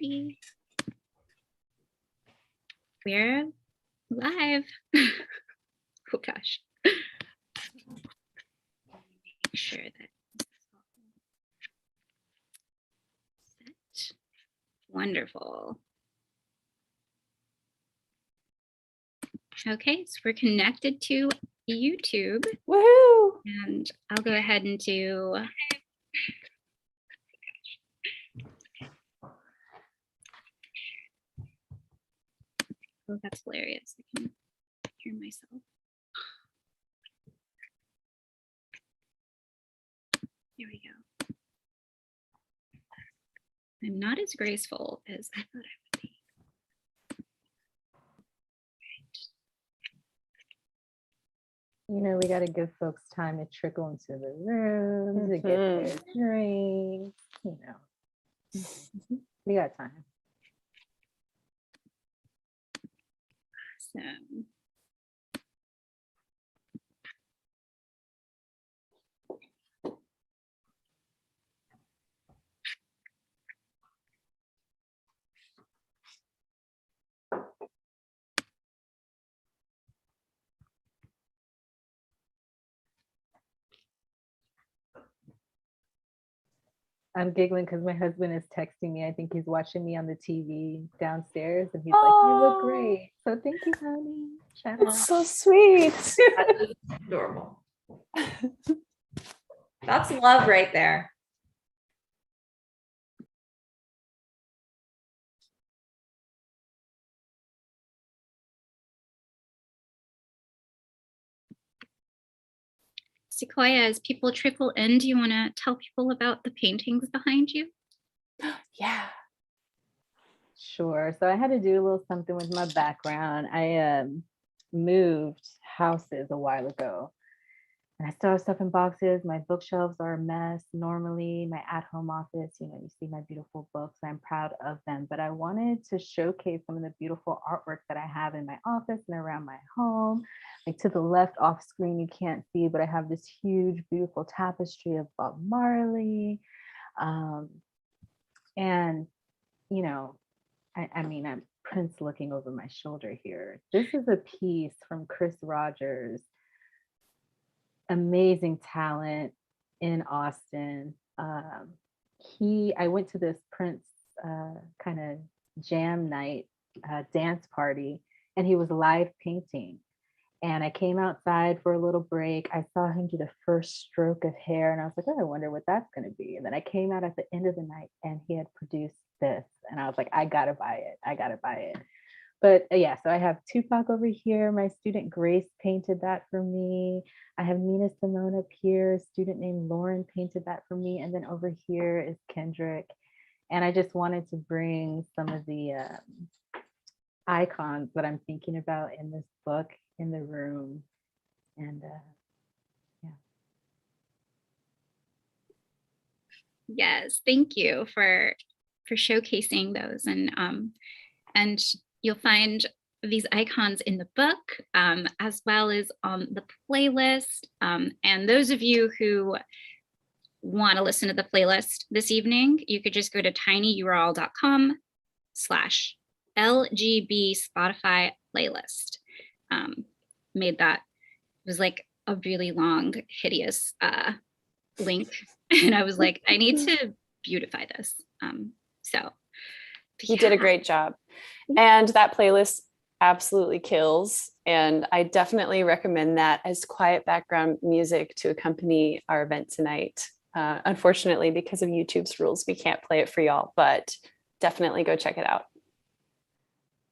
Alrighty. We're live. Oh gosh. Make sure that set. Wonderful. Okay, so we're connected to YouTube. Woohoo! And I'll go ahead and do oh, that's hilarious. I can hear myself. Here we go. I'm not as graceful as I thought I would be. You know, we got to give folks time to trickle into the room, to get their drinks, you know. We got time. Awesome. I'm giggling because my husband is texting me. I think he's watching me on the TV downstairs, and he's like, "You look great." So thank you, honey. Shout out. That's so sweet. That is adorable. That's love right there. Sequoia, as people trickle in, do you want to tell people about the paintings behind you? Yeah. Sure. So I had to do a little something with my background. I moved houses a while ago, and I still have stuff in boxes. My bookshelves are a mess. Normally, my at-home office, you know, you see my beautiful books. I'm proud of them, but I wanted to showcase some of the beautiful artwork that I have in my office and around my home. Like to the left off screen, you can't see, but I have this huge, beautiful tapestry of Bob Marley. And, you know, I mean, I'm Prince looking over my shoulder here. This is a piece from Chris Rogers. Amazing talent in Austin. I went to this Prince kind of jam night dance party, and he was live painting. And I came outside for a little break. I saw him do the first stroke of hair, and I was like, oh, I wonder what that's going to be. And then I came out at the end of the night, and he had produced this, and I was like, I gotta buy it. I gotta buy it. But yeah, so I have Tupac over here. My student Grace painted that for me. I have Nina Simone up here. A student named Lauren painted that for me. And then over here is Kendrick. And I just wanted to bring some of the icons that I'm thinking about in this book in the room. And yeah. Yes, thank you for showcasing those, and you'll find these icons in the book as well as on the playlist. And those of you who want to listen to the playlist this evening, you could just go to tinyurl.com/LGB Spotify playlist. Made that, it was like a really long, hideous link. And I was like, I need to beautify this. So You did a great job. And that playlist absolutely kills. And I definitely recommend that as quiet background music to accompany our event tonight. Unfortunately, because of YouTube's rules, we can't play it for y'all, but definitely go check it out.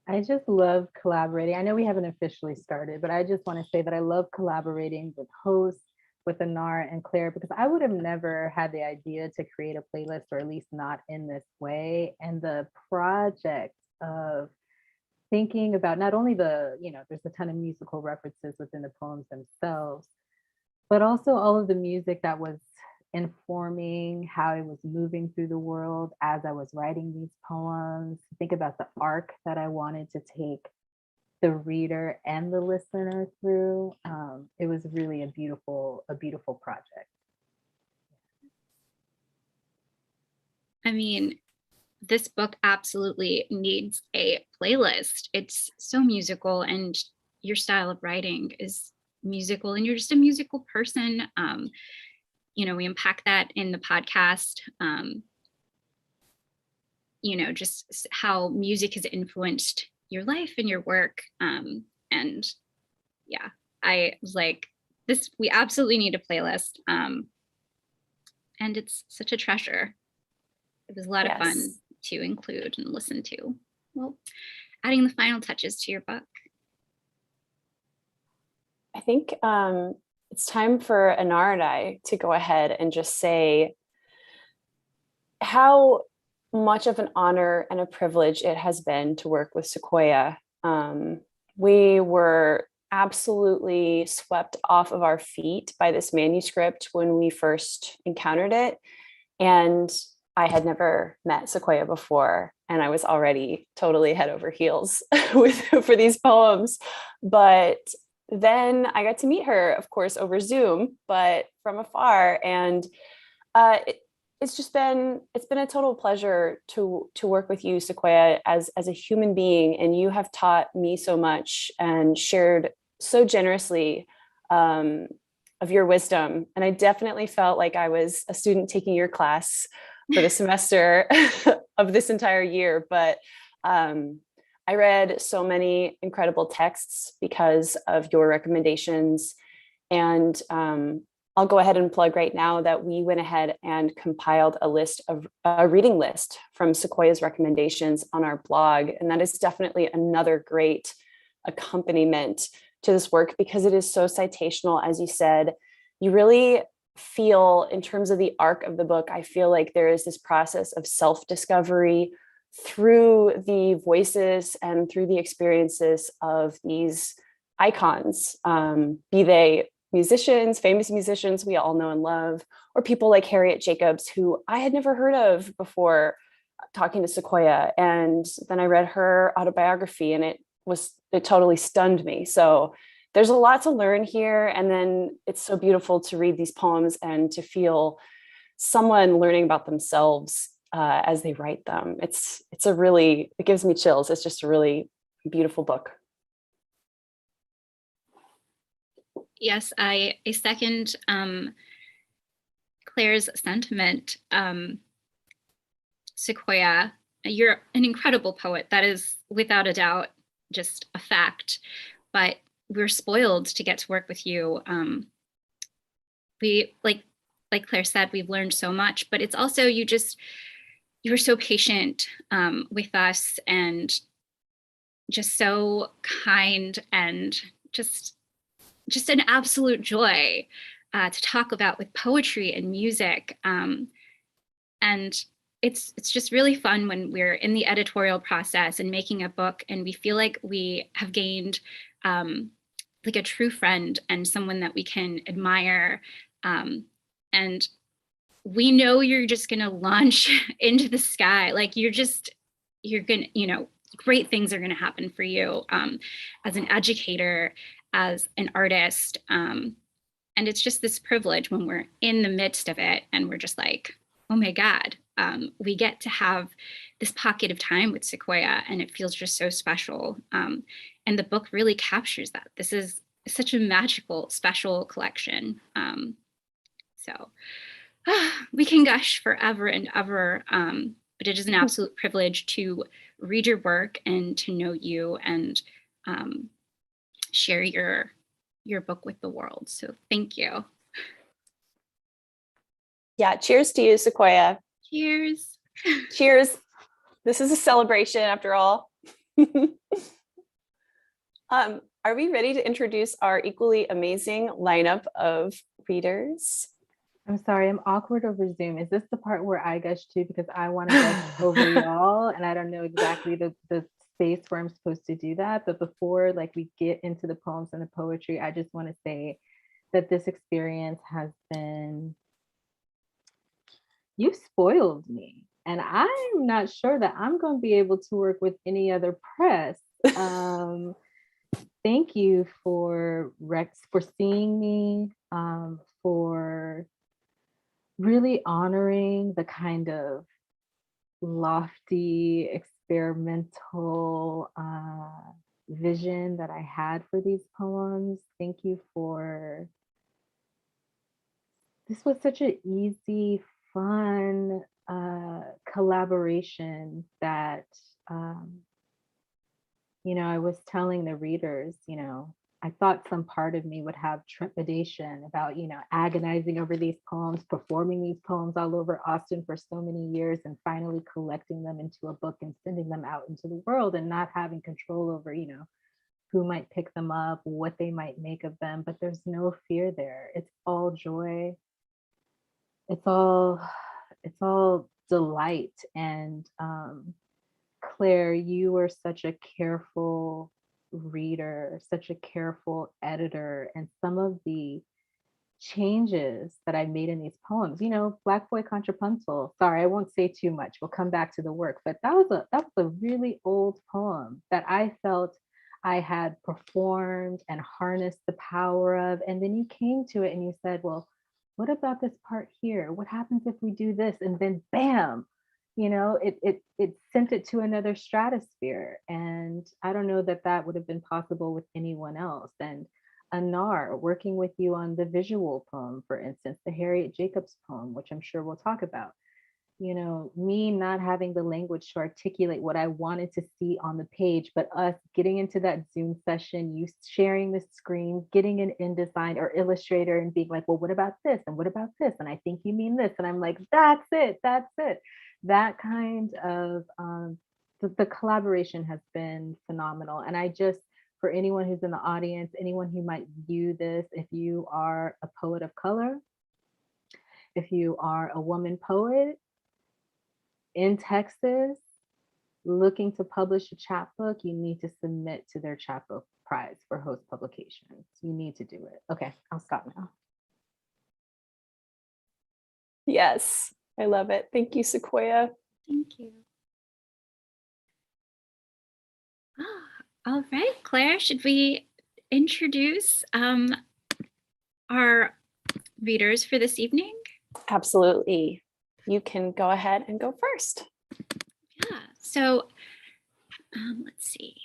I just love collaborating. I know we haven't officially started, but I just want to say that I love collaborating with hosts, with Anar and Claire, because I would have never had the idea to create a playlist, or at least not in this way. And the project of thinking about not only the, you know, there's a ton of musical references within the poems themselves, but also all of the music that was informing how I was moving through the world as I was writing these poems. Think about the arc that I wanted to take the reader and the listener through. It was really a beautiful project. I mean, this book absolutely needs a playlist. It's so musical, and your style of writing is musical, and you're just a musical person. We unpack that in the podcast. Just how music has influenced your life and your work. And yeah, I was like, this, we absolutely need a playlist. And it's such a treasure. It was a lot of fun to include and listen to. Well, adding the final touches to your book. I think it's time for Anar and I to go ahead and just say how much of an honor and a privilege it has been to work with Sequoia. We were absolutely swept off of our feet by this manuscript when we first encountered it. And I had never met Sequoia before, and I was already totally head over heels for these poems. But then I got to meet her, of course, over Zoom, but from afar. And it's been a total pleasure to work with you, Sequoia, as a human being. And you have taught me so much and shared so generously of your wisdom. And I definitely felt like I was a student taking your class for the semester of this entire year. But I read so many incredible texts because of your recommendations. And I'll go ahead and plug right now that we went ahead and compiled a reading list from Sequoia's recommendations on our blog. And that is definitely another great accompaniment to this work, because it is so citational. As you said, you really feel, in terms of the arc of the book, I feel like there is this process of self-discovery through the voices and through the experiences of these icons, be they musicians, famous musicians we all know and love, or people like Harriet Jacobs, who I had never heard of before talking to Sequoia. And then I read her autobiography, and it totally stunned me. So there's a lot to learn here. And then it's so beautiful to read these poems and to feel someone learning about themselves as they write them. It gives me chills. It's just a really beautiful book. Yes, I second Claire's sentiment. Sequoia, you're an incredible poet. That is without a doubt just a fact. But we're spoiled to get to work with you. We, like Claire said, we've learned so much, but it's also you were so patient with us, and just so kind, and just an absolute joy to talk about with poetry and music. And it's just really fun when we're in the editorial process and making a book, and we feel like we have gained like a true friend and someone that we can admire. And we know you're just gonna launch into the sky. Like you're gonna, great things are gonna happen for you as an educator, as an artist. And it's just this privilege when we're in the midst of it, and we're just like, oh my God, we get to have this pocket of time with Sequoia, and it feels just so special. And the book really captures that. This is such a magical, special collection. So we can gush forever and ever, but it is an absolute privilege to read your work and to know you and share your book with the world. So thank you. Yeah, cheers to you, Sequoia. Cheers. Cheers. This is a celebration after all. Are we ready to introduce our equally amazing lineup of readers? I'm sorry, I'm awkward over Zoom. Is this the part where I gush too? Because I want to gush over y'all, and I don't know exactly the space where I'm supposed to do that. But before we get into the poems and the poetry, I just want to say that this experience has been, you spoiled me. And I'm not sure that I'm going to be able to work with any other press. Thank you for seeing me, for really honoring the kind of lofty experimental vision that I had for these poems. Thank you for, this was such an easy, fun collaboration that, you know, I was telling the readers, you know, I thought some part of me would have trepidation about, you know, agonizing over these poems, performing these poems all over Austin for so many years, and finally collecting them into a book and sending them out into the world, and not having control over, you know, who might pick them up, what they might make of them. But there's no fear there. It's all joy. It's all delight. And Claire, you were such a careful reader, such a careful editor, and some of the changes that I made in these poems, you know, Black Boy Contrapuntal. Sorry, I won't say too much. We'll come back to the work, but that was a really old poem that I felt I had performed and harnessed the power of. And then you came to it and you said, well, what about this part here? What happens if we do this? And then bam, you know, it sent it to another stratosphere. And I don't know that that would have been possible with anyone else. And Anar, working with you on the visual poem, for instance, the Harriet Jacobs poem, which I'm sure we'll talk about. You know, me not having the language to articulate what I wanted to see on the page, but us getting into that Zoom session, you sharing the screen, getting an InDesign or Illustrator and being like, well, what about this? And what about this? And I think you mean this. And I'm like, that's it, that's it. That kind of, the collaboration has been phenomenal. And I just, for anyone who's in the audience, anyone who might view this, if you are a poet of color, if you are a woman poet in Texas looking to publish a chapbook, you need to submit to their chapbook prize for host publications. You need to do it. Okay, I'll stop now. Yes, I love it. Thank you, Sequoia. Thank you. All right, Claire, should we introduce our readers for this evening? Absolutely. You can go ahead and go first. Yeah, so let's see.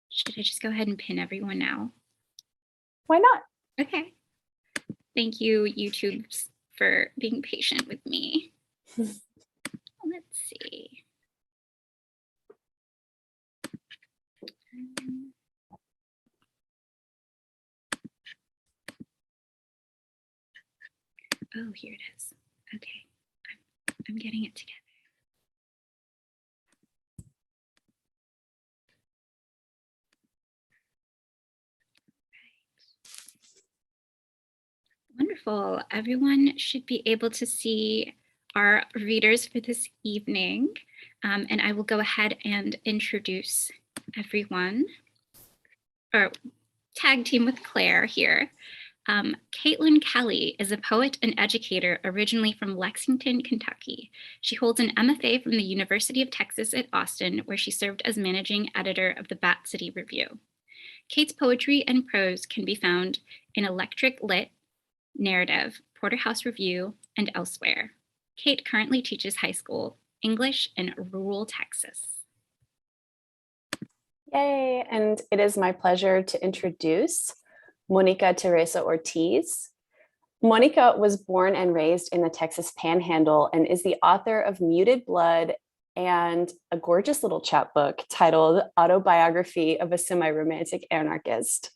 Should I just go ahead and pin everyone now? Why not? Okay. Thank you, YouTube, for being patient with me. Let's see. Oh, here it is. Okay, I'm getting it together. Wonderful. Everyone should be able to see our readers for this evening. And I will go ahead and introduce everyone, or tag team with Claire here. Caitlyn Kelly is a poet and educator originally from Lexington, Kentucky. She holds an MFA from the University of Texas at Austin, where she served as managing editor of the Bat City Review. Kate's poetry and prose can be found in Electric Lit, Narrative, Porterhouse Review, and elsewhere. Kate currently teaches high school English in rural Texas. Yay, and it is my pleasure to introduce Monica Teresa Ortiz. Monica was born and raised in the Texas Panhandle and is the author of Muted Blood and a gorgeous little chapbook titled Autobiography of a Semi-Romantic Anarchist.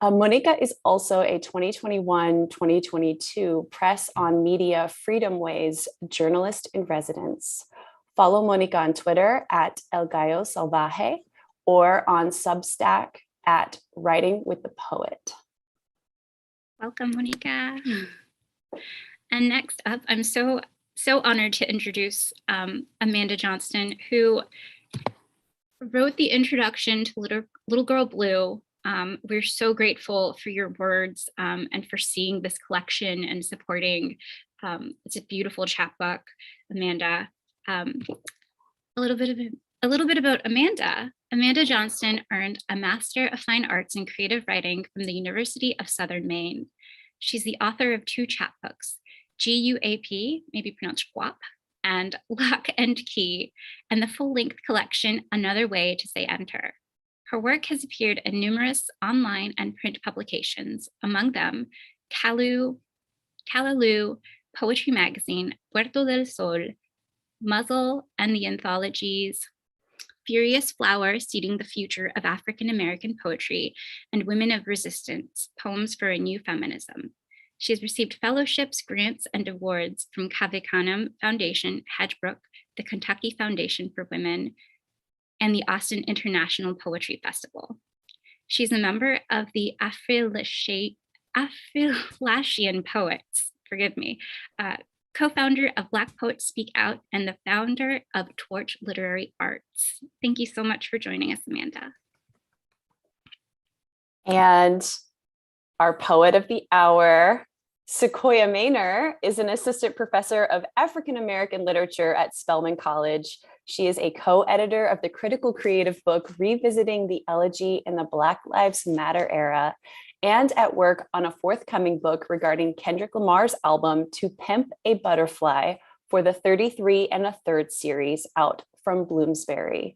Monica is also a 2021-2022 Press on Media Freedom Ways journalist in residence. Follow Monica on Twitter at El Gallo Salvaje or on Substack at Writing with the Poet. Welcome, Monica. And next up, I'm so honored to introduce Amanda Johnston, who wrote the introduction to Little Girl Blue. We're so grateful for your words and for seeing this collection and supporting. It's a beautiful chapbook, Amanda. A little bit about Amanda. Amanda Johnston earned a Master of Fine Arts in Creative Writing from the University of Southern Maine. She's the author of 2 chapbooks, GUAP, maybe pronounced GUAP, and Lock and Key, and the full-length collection, Another Way to Say Enter. Her work has appeared in numerous online and print publications, among them Callaloo Poetry Magazine, Puerto del Sol, Muzzle, and the anthologies Furious Flower, Seeding the Future of African American Poetry, and Women of Resistance, Poems for a New Feminism. She has received fellowships, grants, and awards from Kavikanam Foundation, Hedgebrook, the Kentucky Foundation for Women, and the Austin International Poetry Festival. She's a member of the Afro-Lashian Poets, co-founder of Black Poets Speak Out, and the founder of Torch Literary Arts. Thank you so much for joining us, Amanda. And our poet of the hour, Sequoia Maner, is an assistant professor of African American literature at Spelman College. She is a co-editor of the critical creative book, Revisiting the Elegy in the Black Lives Matter Era, and at work on a forthcoming book regarding Kendrick Lamar's album, To Pimp a Butterfly, for the 33 1/3 series out from Bloomsbury.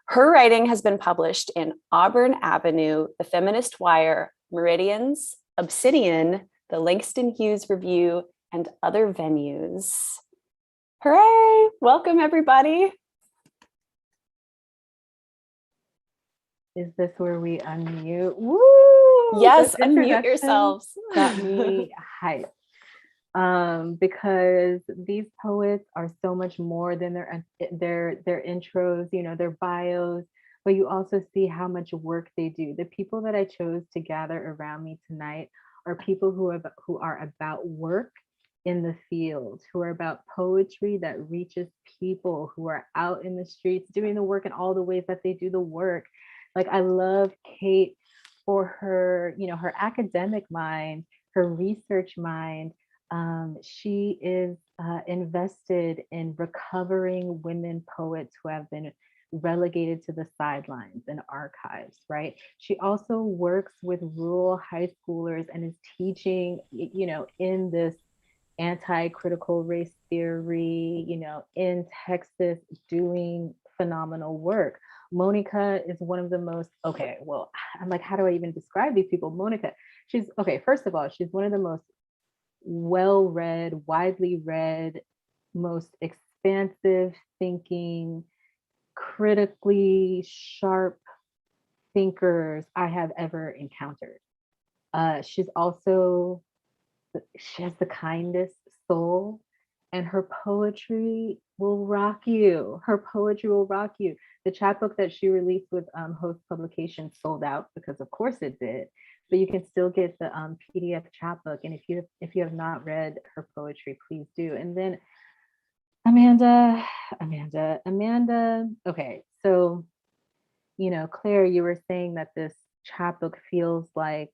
Her writing has been published in Auburn Avenue, the Feminist Wire, Meridians, Obsidian, the Langston Hughes Review, and other venues. Hooray! Welcome, everybody. Is this where we unmute? Woo! Yes, This unmute introduction yourselves. Got me hyped. Because these poets are so much more than their intros, you know, their bios, but you also see how much work they do. The people that I chose to gather around me tonight are people who are about work in the field, who are about poetry that reaches people, who are out in the streets doing the work in all the ways that they do the work. Like, I love Kate for her, you know, her academic mind, her research mind. She is invested in recovering women poets who have been relegated to the sidelines and archives, right? She also works with rural high schoolers and is teaching, you know, in this anti-critical race theory, you know, in Texas, doing phenomenal work. Monica is one of the most, okay, well, I'm like, how do I even describe these people? Monica, she's, okay, first of all, she's one of the most well-read, widely read, most expansive thinking, critically sharp thinkers I have ever encountered. She has the kindest soul, and her poetry will rock you. Her poetry will rock you. The chapbook that she released with Host Publications sold out, because of course it did, but you can still get the PDF chapbook. And if you have not read her poetry, please do. And then Amanda. Okay, so, you know, Claire, you were saying that this chapbook feels like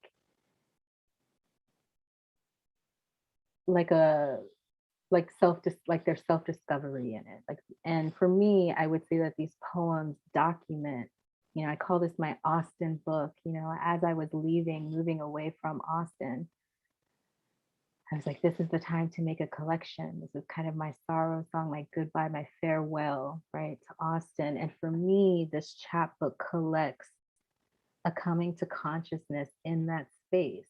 there's self-discovery in it. Like, and for me, I would say that these poems document, you know, I call this my Austin book. You know, as I was moving away from Austin, I was like, this is the time to make a collection. This is kind of my sorrow song, my goodbye, my farewell, right, to Austin. And for me, this chapbook collects a coming to consciousness in that space.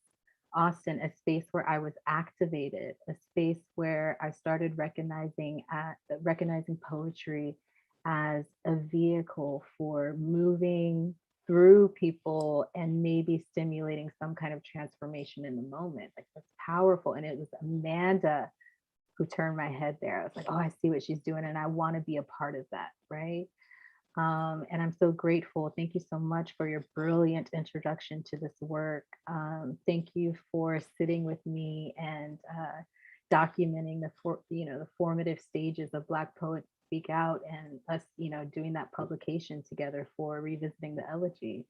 Austin, a space where I was activated, a space where I started recognizing poetry as a vehicle for moving through people and maybe stimulating some kind of transformation in the moment. Like, that's powerful. And it was Amanda who turned my head there. I was like, oh, I see what she's doing, and I want to be a part of that, right? And I'm so grateful. Thank you so much for your brilliant introduction to this work. Thank you for sitting with me and documenting the formative stages of Black Poets Speak Out, and us, you know, doing that publication together for Revisiting the Elegy.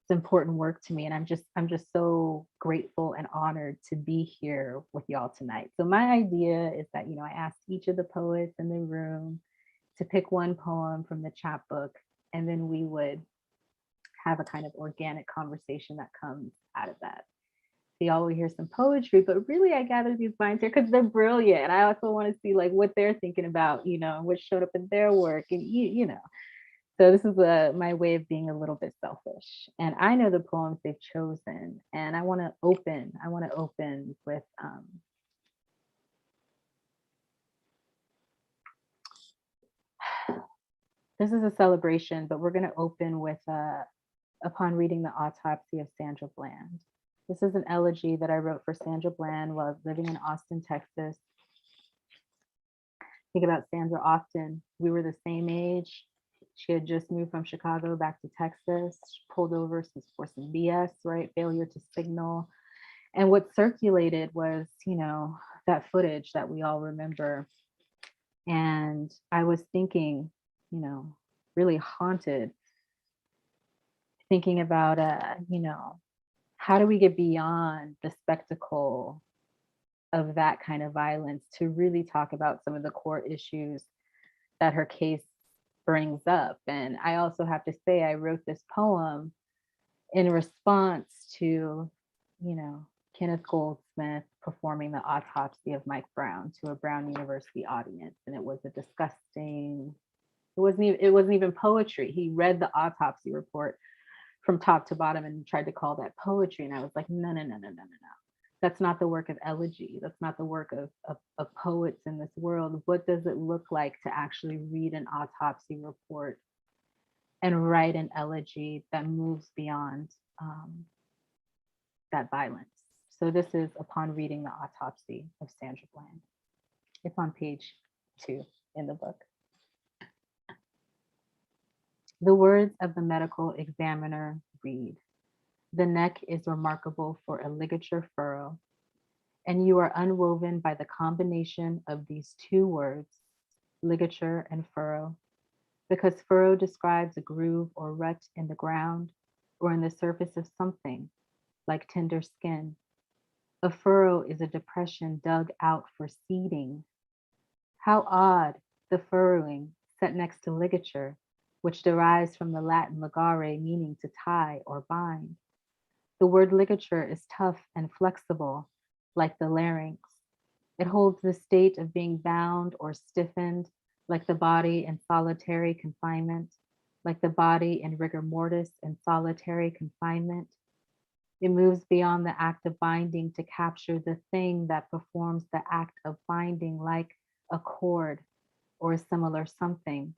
It's important work to me, and I'm just so grateful and honored to be here with y'all tonight. So my idea is that, you know, I asked each of the poets in the room to pick one poem from the chapbook, and then we would have a kind of organic conversation that comes out of that. y'all will hear some poetry, but really I gathered these lines here because they're brilliant. And I also want to see like what they're thinking about, you know, what showed up in their work and you know. So this is my way of being a little bit selfish. And I know the poems they've chosen, and I want to open with this is a celebration, but we're going to open with upon reading the autopsy of Sandra Bland. This is an elegy that I wrote for Sandra Bland while living in Austin, Texas. Think about Sandra often. We were the same age. She had just moved from Chicago back to Texas, pulled over for some BS, right? Failure to signal. And what circulated was, you know, that footage that we all remember. And I was thinking, you know, really haunted, thinking about, you know, how do we get beyond the spectacle of that kind of violence to really talk about some of the core issues that her case brings up. And I also have to say, I wrote this poem in response to, you know, Kenneth Goldsmith performing the autopsy of Mike Brown to a Brown University audience. And it was a disgusting, it wasn't even poetry. He read the autopsy report from top to bottom and tried to call that poetry. And I was like, no. That's not the work of elegy. That's not the work of poets in this world. What does it look like to actually read an autopsy report and write an elegy that moves beyond that violence? So this is upon reading the autopsy of Sandra Bland. It's on page 2 in the book. The words of the medical examiner read, "The neck is remarkable for a ligature furrow, and you are unwoven by the combination of these two words, ligature and furrow, because furrow describes a groove or rut in the ground or in the surface of something, like tender skin. A furrow is a depression dug out for seeding. How odd, the furrowing set next to ligature, which derives from the Latin ligare, meaning to tie or bind. The word ligature is tough and flexible, like the larynx. It holds the state of being bound or stiffened, like the body in solitary confinement, like the body in rigor mortis and solitary confinement. It moves beyond the act of binding to capture the thing that performs the act of binding, like a cord or a similar something,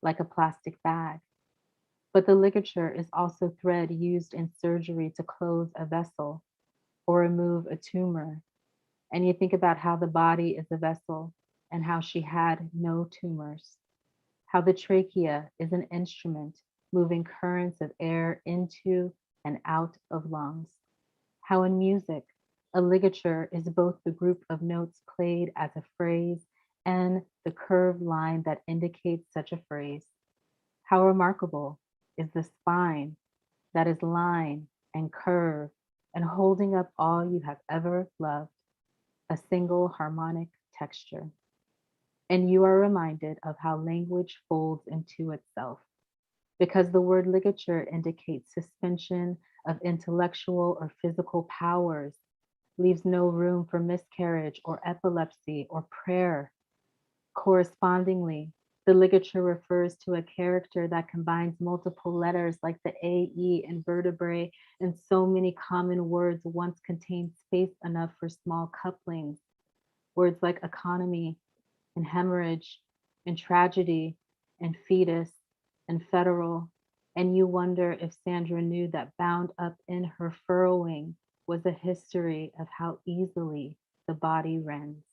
like a plastic bag. But the ligature is also thread used in surgery to close a vessel or remove a tumor. And you think about how the body is a vessel and how she had no tumors, how the trachea is an instrument moving currents of air into and out of lungs, how in music, a ligature is both the group of notes played as a phrase and the curved line that indicates such a phrase. How remarkable is the spine that is line and curve and holding up all you have ever loved, a single harmonic texture. And you are reminded of how language folds into itself, because the word ligature indicates suspension of intellectual or physical powers, leaves no room for miscarriage or epilepsy or prayer. Correspondingly, the ligature refers to a character that combines multiple letters like the A, E, and vertebrae, and so many common words once contained space enough for small couplings. Words like economy and hemorrhage and tragedy and fetus and federal. And you wonder if Sandra knew that bound up in her furrowing was a history of how easily the body rends.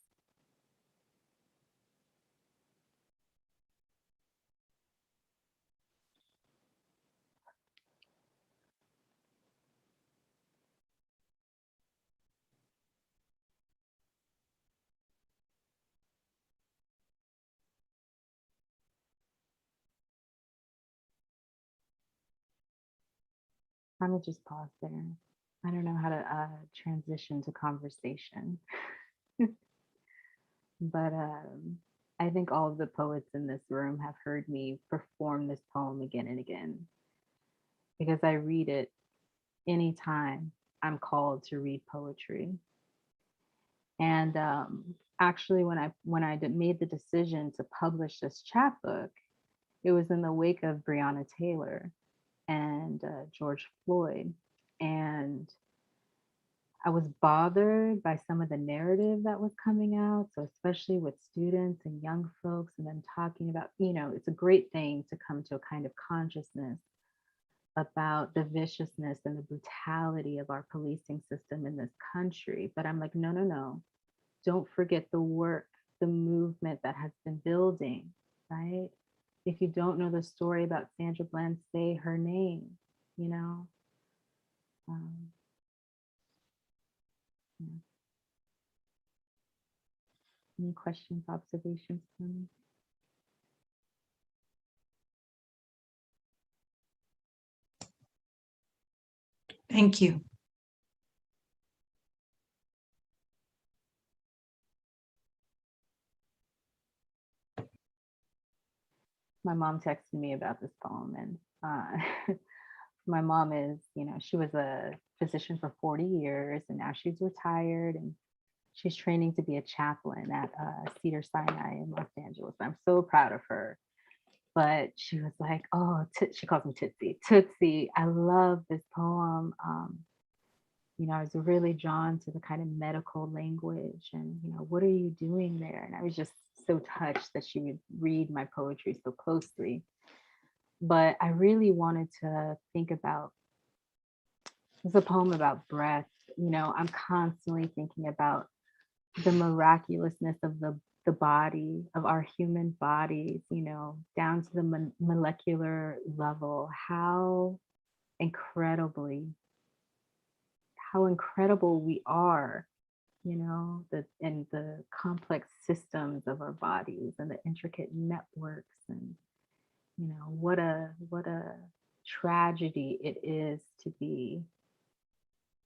I'm gonna just pause there. I don't know how to transition to conversation, but I think all of the poets in this room have heard me perform this poem again and again, because I read it anytime I'm called to read poetry. And actually, when I made the decision to publish this chapbook, it was in the wake of Breonna Taylor and George Floyd. And I was bothered by some of the narrative that was coming out. So especially with students and young folks and them talking about, it's a great thing to come to a kind of consciousness about the viciousness and the brutality of our policing system in this country. But I'm like, no. Don't forget the work, the movement that has been building, right? If you don't know the story about Sandra Bland, say her name, Yeah. Any questions, observations for me? Thank you. My mom texted me about this poem, and my mom is, she was a physician for 40 years, and now she's retired, and she's training to be a chaplain at Cedar Sinai in Los Angeles. I'm so proud of her. But she was like, oh, she calls me Tootsie. Tootsie, I love this poem. I was really drawn to the kind of medical language and, what are you doing there? And I was just so touched that she would read my poetry so closely. But I really wanted to think about, it's a poem about breath. I'm constantly thinking about the miraculousness of the body, of our human bodies, down to the molecular level, how incredible we are, and the complex systems of our bodies and the intricate networks, and what a tragedy it is to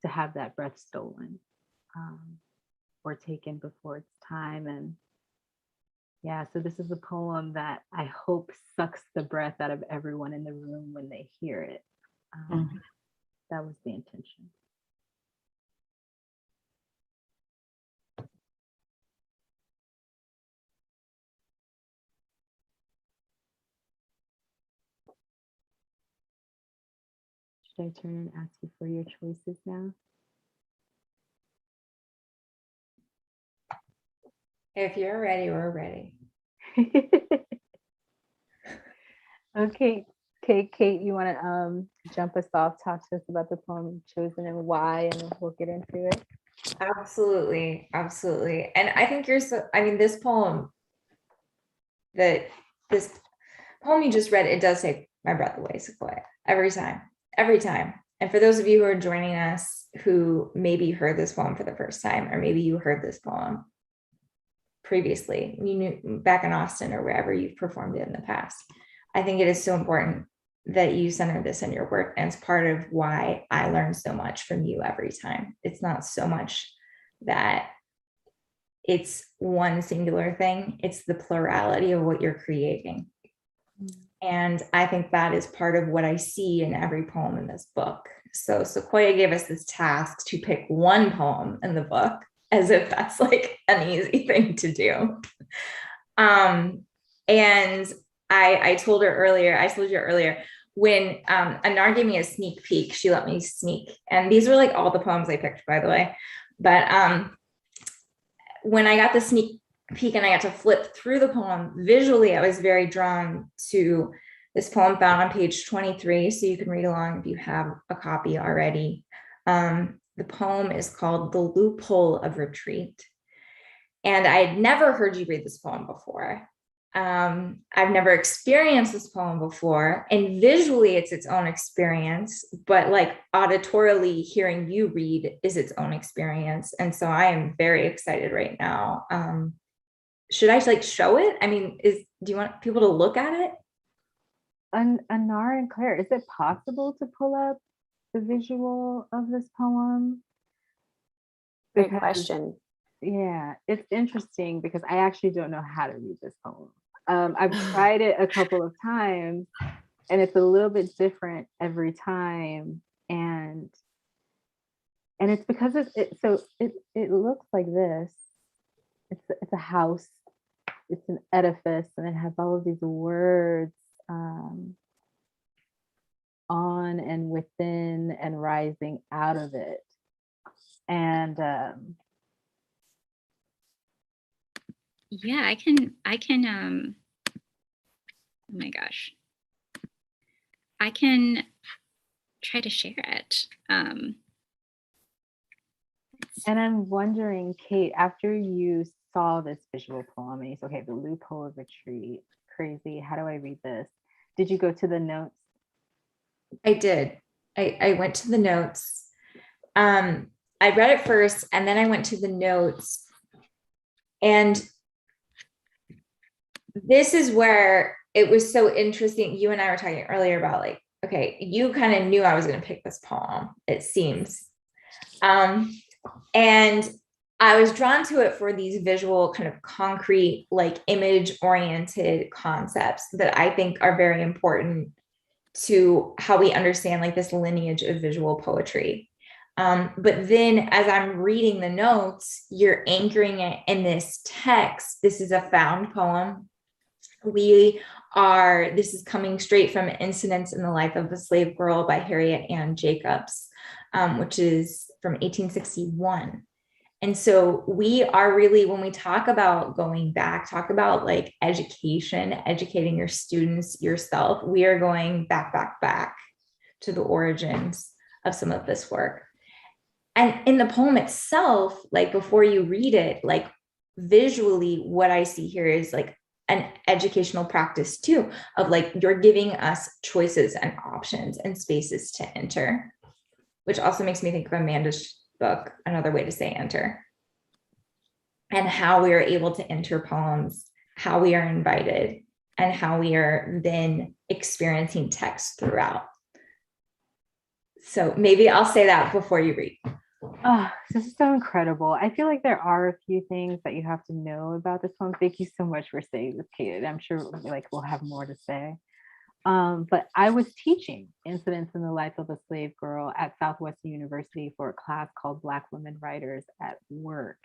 have that breath stolen or taken before its time. And yeah, so this is a poem that I hope sucks the breath out of everyone in the room when they hear it. That was the intention. Should I turn and ask you for your choices now? If you're ready, we're ready. Okay, Kate, you want to jump us off, talk to us about the poem chosen and why, and we'll get into it. Absolutely. And I think this poem you just read, it does take my breath away, Sequoia, every time. And for those of you who are joining us who maybe heard this poem for the first time, or maybe you heard this poem previously, you knew back in Austin or wherever you've performed it in the past, I think it is so important that you center this in your work. And it's part of why I learn so much from you every time. It's not so much that it's one singular thing, it's the plurality of what you're creating. And I think that is part of what I see in every poem in this book. So Sequoia gave us this task to pick one poem in the book, as if that's like an easy thing to do. And I told you earlier, when Anar gave me a sneak peek, she let me sneak. And these were like all the poems I picked, by the way. But when I got the sneak peek and I got to flip through the poem, visually, I was very drawn to this poem found on page 23. So you can read along if you have a copy already. The poem is called The Loophole of Retreat. And I had never heard you read this poem before. I've never experienced this poem before, and visually it's its own experience, but like auditorily hearing you read is its own experience. And so I am very excited right now. Should I like show it? I mean, do you want people to look at it? Anar and Claire, is it possible to pull up the visual of this poem? Great question. Yeah, it's interesting because I actually don't know how to read this poem. I've tried it a couple of times and it's a little bit different every time. And And it's because it looks like this. It's a house, it's an edifice, and it has all of these words on and within and rising out of it. And yeah, I can oh my gosh, I can try to share it. and I'm wondering, Kate, after you saw this visual poem and you said, okay, the Loophole of Retreat, crazy, how do I read this? Did you go to the notes? I did. I went to the notes. I read it first and then I went to the notes. And this is where it was so interesting. You and I were talking earlier about like, okay, you kind of knew I was going to pick this poem, it seems. And I was drawn to it for these visual kind of concrete, like image oriented concepts that I think are very important to how we understand like this lineage of visual poetry. But then as I'm reading the notes, you're anchoring it in this text. This is a found poem. This is coming straight from Incidents in the Life of a Slave Girl by Harriet Jacobs, which is from 1861. And so we are really, when we talk about going back, talk about like education, educating your students, yourself, we are going back to the origins of some of this work. And in the poem itself, like before you read it, like visually, what I see here is like an educational practice too, of like, you're giving us choices and options and spaces to enter, which also makes me think of Amanda's book, Another Way to Say Enter, and how we are able to enter poems, how we are invited, and how we are then experiencing text throughout. So maybe I'll say that before you read. Oh, this is so incredible. I feel like there are a few things that you have to know about this poem. Thank you so much for saying this, Kate. I'm sure like we'll have more to say. But I was teaching Incidents in the Life of a Slave Girl at Southwestern University for a class called Black Women Writers at Work.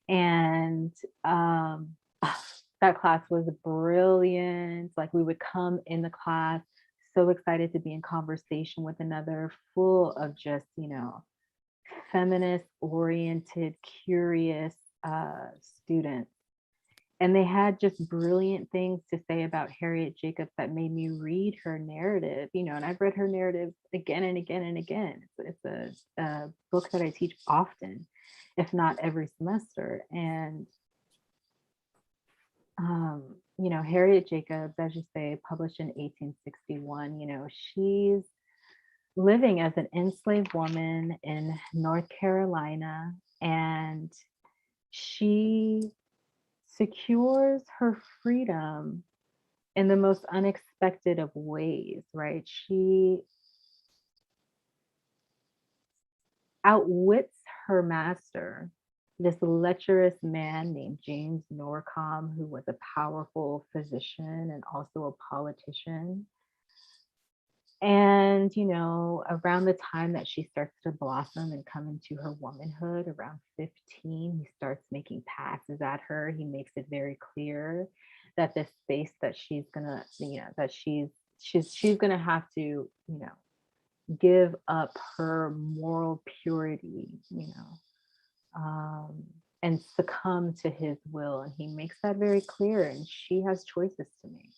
And that class was brilliant. Like we would come in the class so excited to be in conversation with another, full of just, feminist oriented, curious students. And they had just brilliant things to say about Harriet Jacobs that made me read her narrative, and I've read her narrative again and again and again. It's a book that I teach often, if not every semester. And, Harriet Jacobs, as you say, published in 1861, she's living as an enslaved woman in North Carolina, and she secures her freedom in the most unexpected of ways, right? She outwits her master, this lecherous man named James Norcom, who was a powerful physician and also a politician. And, around the time that she starts to blossom and come into her womanhood, around 15, he starts making passes at her. He makes it very clear that this space that she's gonna, that she's gonna have to, give up her moral purity, and succumb to his will. And he makes that very clear. And she has choices to make.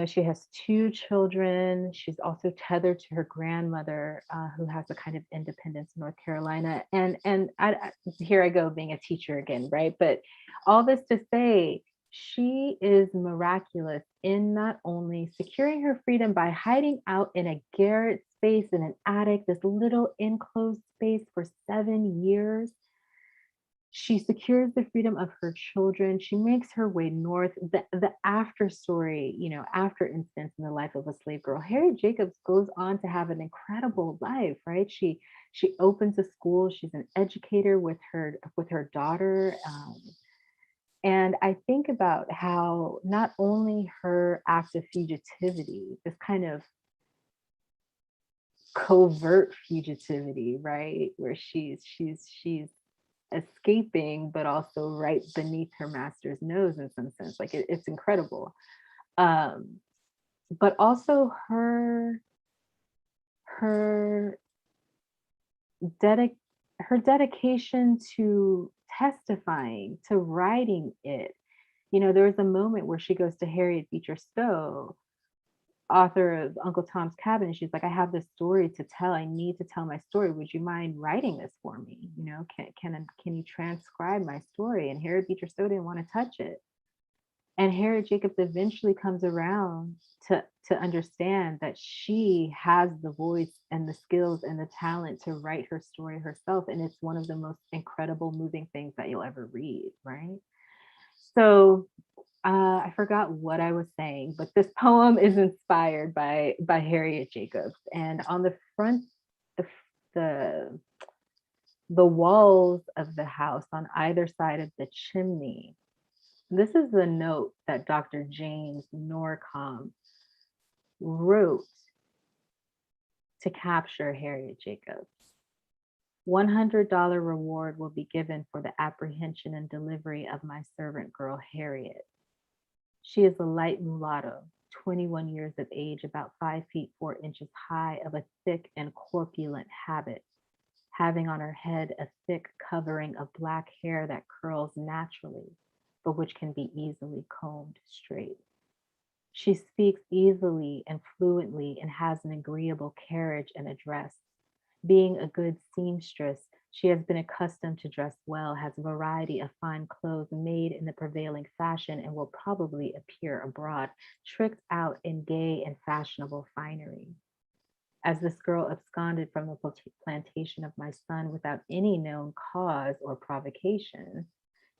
She has 2 children. She's also tethered to her grandmother, who has a kind of independence in North Carolina. And here I go being a teacher again, right? But all this to say, she is miraculous in not only securing her freedom by hiding out in a garret space in an attic, this little enclosed space for 7 years. She secures the freedom of her children. She makes her way north. The after story, after Incidents in the Life of a Slave Girl, Harriet Jacobs goes on to have an incredible life, right? She opens a school. She's an educator with her daughter. And I think about how not only her act of fugitivity, this kind of covert fugitivity, right? Where she's escaping, but also right beneath her master's nose in some sense. Like it's incredible. But also her dedication to testifying, to writing it. You know, there was a moment where she goes to Harriet Beecher Stowe, author of Uncle Tom's Cabin, and she's like, I have this story to tell. I need to tell my story. Would you mind writing this for me? You know, can you transcribe my story? And Harriet Beecher Stowe didn't want to touch it. And Harriet Jacobs eventually comes around to understand that she has the voice and the skills and the talent to write her story herself. And it's one of the most incredible, moving things that you'll ever read, right? So I forgot what I was saying, but this poem is inspired by Harriet Jacobs. And on the front, the walls of the house on either side of the chimney, this is the note that Dr. James Norcom wrote to capture Harriet Jacobs. $100 reward will be given for the apprehension and delivery of my servant girl, Harriet. She is a light mulatto, 21 years of age, about 5 feet 4 inches high, of a thick and corpulent habit, having on her head a thick covering of black hair that curls naturally, but which can be easily combed straight. She speaks easily and fluently and has an agreeable carriage and address. Being a good seamstress, she has been accustomed to dress well, has a variety of fine clothes made in the prevailing fashion, and will probably appear abroad, tricked out in gay and fashionable finery. As this girl absconded from the plantation of my son without any known cause or provocation,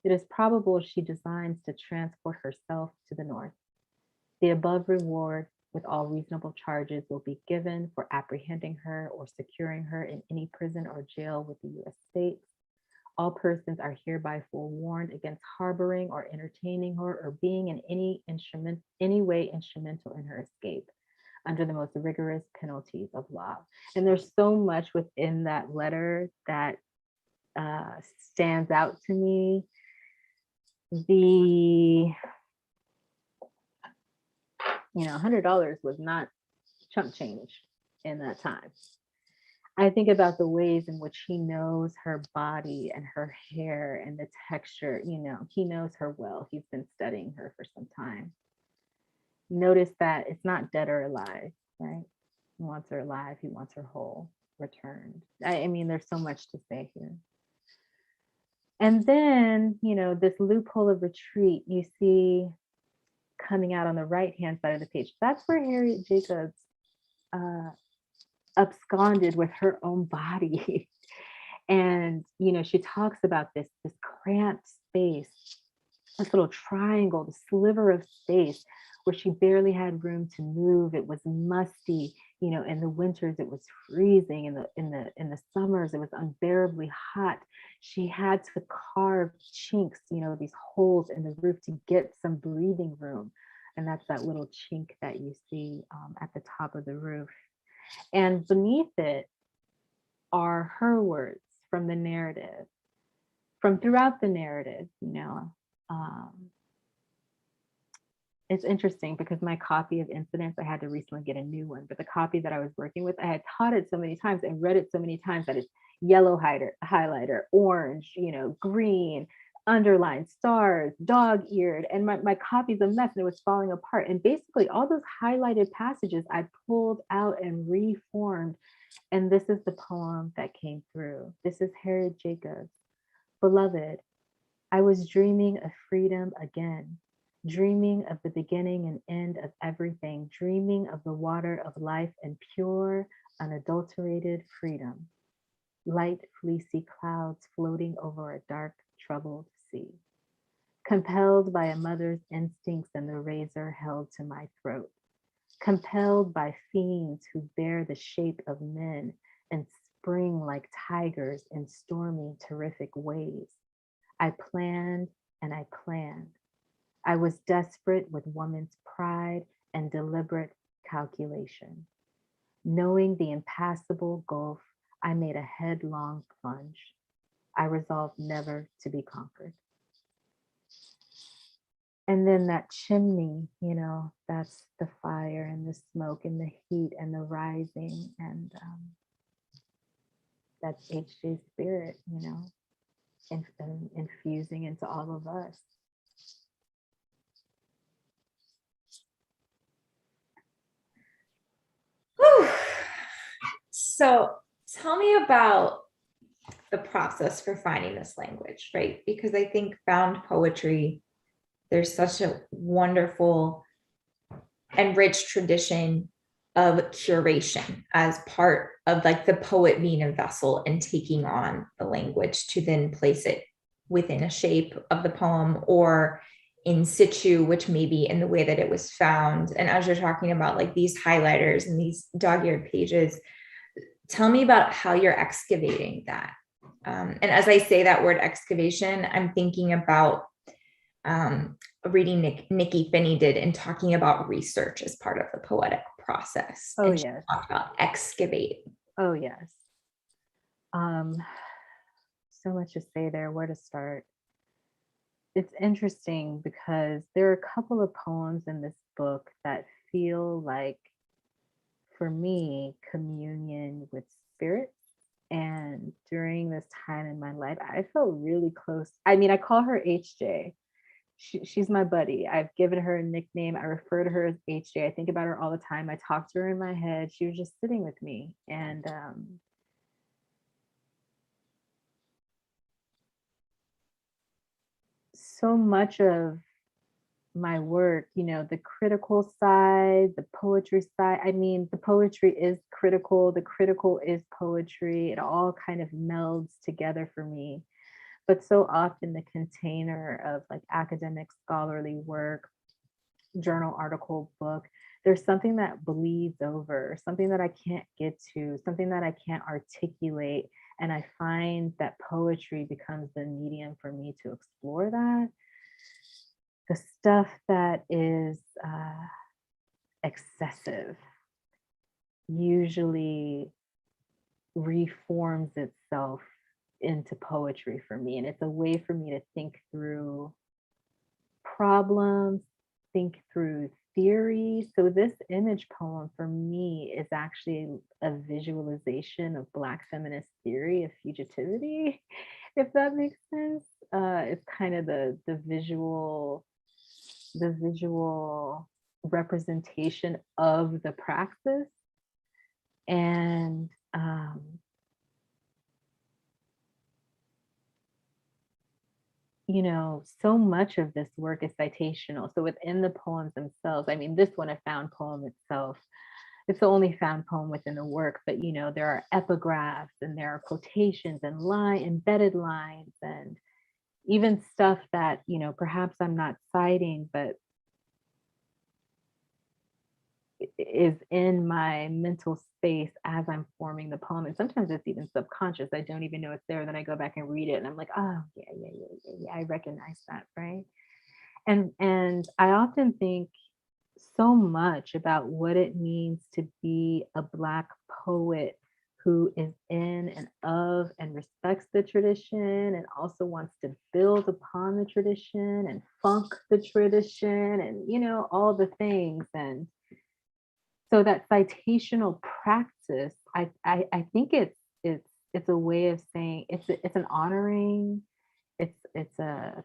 it is probable she designs to transport herself to the north. The above reward, with all reasonable charges, will be given for apprehending her or securing her in any prison or jail with the U.S. states. All persons are hereby forewarned against harboring or entertaining her or being in any way instrumental in her escape, under the most rigorous penalties of law. And there's so much within that letter that stands out to me. $100 was not chump change in that time. I think about the ways in which he knows her body and her hair and the texture. He knows her well. He's been studying her for some time. Notice that it's not dead or alive, right? He wants her alive. He wants her whole, returned. I mean, there's so much to say here. And then, this loophole of retreat, you see coming out on the right-hand side of the page. That's where Harriet Jacobs absconded with her own body. And, she talks about this cramped space, this little triangle, the sliver of space where she barely had room to move. It was musty, in the winters it was freezing, in the summers it was unbearably hot. She had to carve chinks, these holes in the roof to get some breathing room. And that's that little chink that you see at the top of the roof. And beneath it are her words from the narrative, from throughout the narrative. It's interesting because my copy of Incidents, I had to recently get a new one, but the copy that I was working with, I had taught it so many times and read it so many times that it's yellow highlighter, orange, green, underlined, stars, dog-eared, and my copy's a mess and it was falling apart. And basically all those highlighted passages I pulled out and reformed. And this is the poem that came through. This is Harriet Jacobs. Beloved, I was dreaming of freedom again, dreaming of the beginning and end of everything, dreaming of the water of life and pure, unadulterated freedom. Light, fleecy clouds floating over a dark, troubled sea. Compelled by a mother's instincts and the razor held to my throat. Compelled by fiends who bear the shape of men and spring like tigers in stormy, terrific ways. I planned and I planned. I was desperate with woman's pride and deliberate calculation. Knowing the impassable gulf, I made a headlong plunge. I resolved never to be conquered. And then that chimney, that's the fire and the smoke and the heat and the rising, and that's HJ's spirit, infusing into all of us. Whew. So tell me about the process for finding this language, right? Because I think found poetry, there's such a wonderful and rich tradition of curation as part of like the poet being a vessel and taking on the language to then place it within a shape of the poem or in situ, which may be in the way that it was found. And as you're talking about like these highlighters and these dog-eared pages, tell me about how you're excavating that. And as I say that word excavation, I'm thinking about reading Nikki Finney did and talking about research as part of the poetic process. Oh, and yes. Talk about excavate. Oh, yes. So much to say there, where to start. It's interesting because there are a couple of poems in this book that feel like, for me, communion with spirit. And during this time in my life, I felt really close. I mean, I call her HJ. She's my buddy. I've given her a nickname. I refer to her as HJ. I think about her all the time. I talk to her in my head. She was just sitting with me. And so much of my work, the critical side, the poetry side, I mean, the poetry is critical, the critical is poetry. It all kind of melds together for me. But so often the container of like academic scholarly work, journal article, book, there's something that bleeds over, something that I can't get to, something that I can't articulate. And I find that poetry becomes the medium for me to explore that. The stuff that is excessive usually reforms itself into poetry for me. And it's a way for me to think through problems, think through theory. So this image poem for me is actually a visualization of Black feminist theory of fugitivity, if that makes sense. It's kind of the visual representation of the praxis. And so much of this work is citational. So within the poems themselves, I mean, this one, a found poem itself, it's the only found poem within the work, but there are epigraphs and there are quotations and embedded lines and even stuff that, perhaps I'm not citing, but is in my mental space as I'm forming the poem. And sometimes it's even subconscious. I don't even know it's there. Then I go back and read it and I'm like, oh yeah, I recognize that, right? And I often think so much about what it means to be a Black poet who is in and of and respects the tradition and also wants to build upon the tradition and funk the tradition and all the things. And so that citational practice, I think it's a way of saying it's an honoring, it's a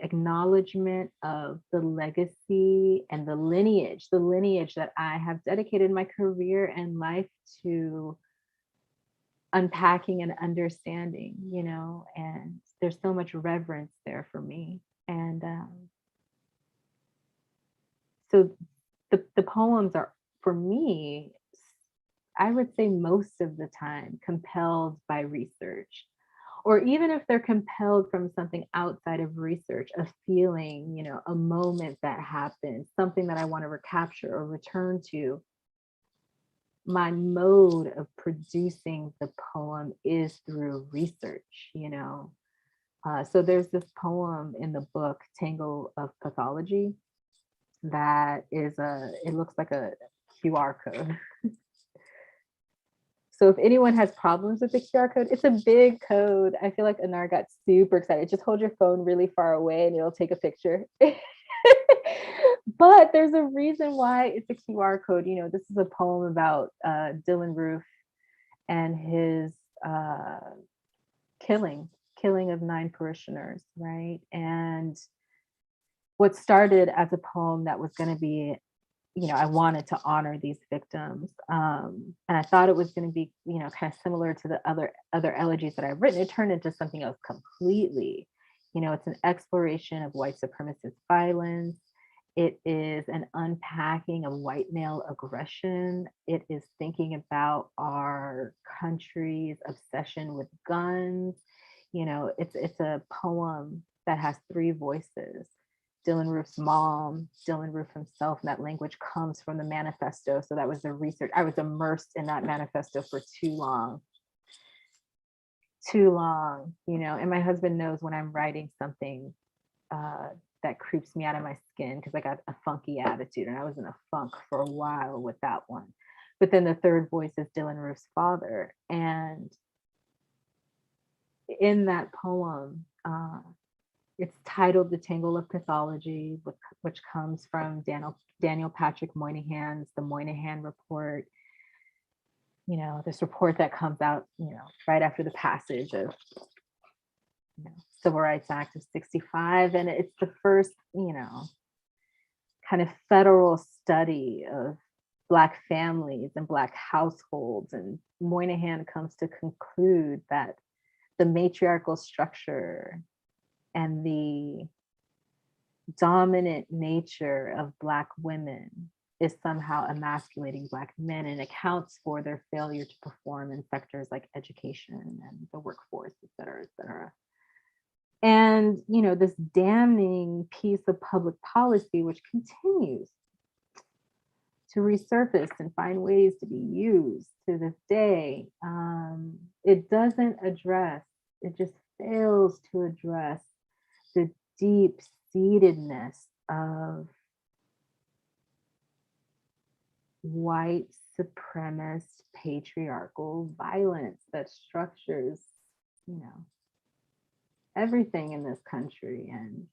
acknowledgement of the legacy and the lineage that I have dedicated my career and life to unpacking and understanding, and there's so much reverence there for me. And so the poems are, for me, I would say most of the time compelled by research, or even if they're compelled from something outside of research, a feeling, a moment that happened, something that I want to recapture or return to. My mode of producing the poem is through research, So there's this poem in the book, Tangle of Pathology, that is it looks like a QR code. So if anyone has problems with the QR code, it's a big code. I feel like Anar got super excited. Just hold your phone really far away and it'll take a picture. But there's a reason why it's a QR code. You know, this is a poem about Dylan Roof and his killing of 9 parishioners, right? And what started as a poem that was going to be, you know, I wanted to honor these victims. And I thought it was going to be, you know, kind of similar to the other elegies that I've written. It turned into something else completely. You know, it's an exploration of white supremacist violence. It is an unpacking of white male aggression. It is thinking about our country's obsession with guns. You know, it's a poem that has 3 voices. Dylan Roof's mom, Dylan Roof himself, and that language comes from the manifesto. So that was the research. I was immersed in that manifesto for too long, you know, and my husband knows when I'm writing something that creeps me out of my skin because I got a funky attitude and I was in a funk for a while with that one. But then the 3rd voice is Dylan Roof's father. And in that poem, it's titled The Tangle of Pathology, which comes from Daniel Patrick Moynihan's The Moynihan Report. You know, this report that comes out, you know, right after the passage of, you know, Civil Rights Act of 65. And it's the first, you know, kind of federal study of Black families and Black households. And Moynihan comes to conclude that the matriarchal structure and the dominant nature of Black women is somehow emasculating Black men and accounts for their failure to perform in sectors like education and the workforce, et cetera, et cetera. And, you know, this damning piece of public policy, which continues to resurface and find ways to be used to this day, it doesn't address, it just fails to address the deep-seatedness of white supremacist patriarchal violence that structures, you know, everything in this country. And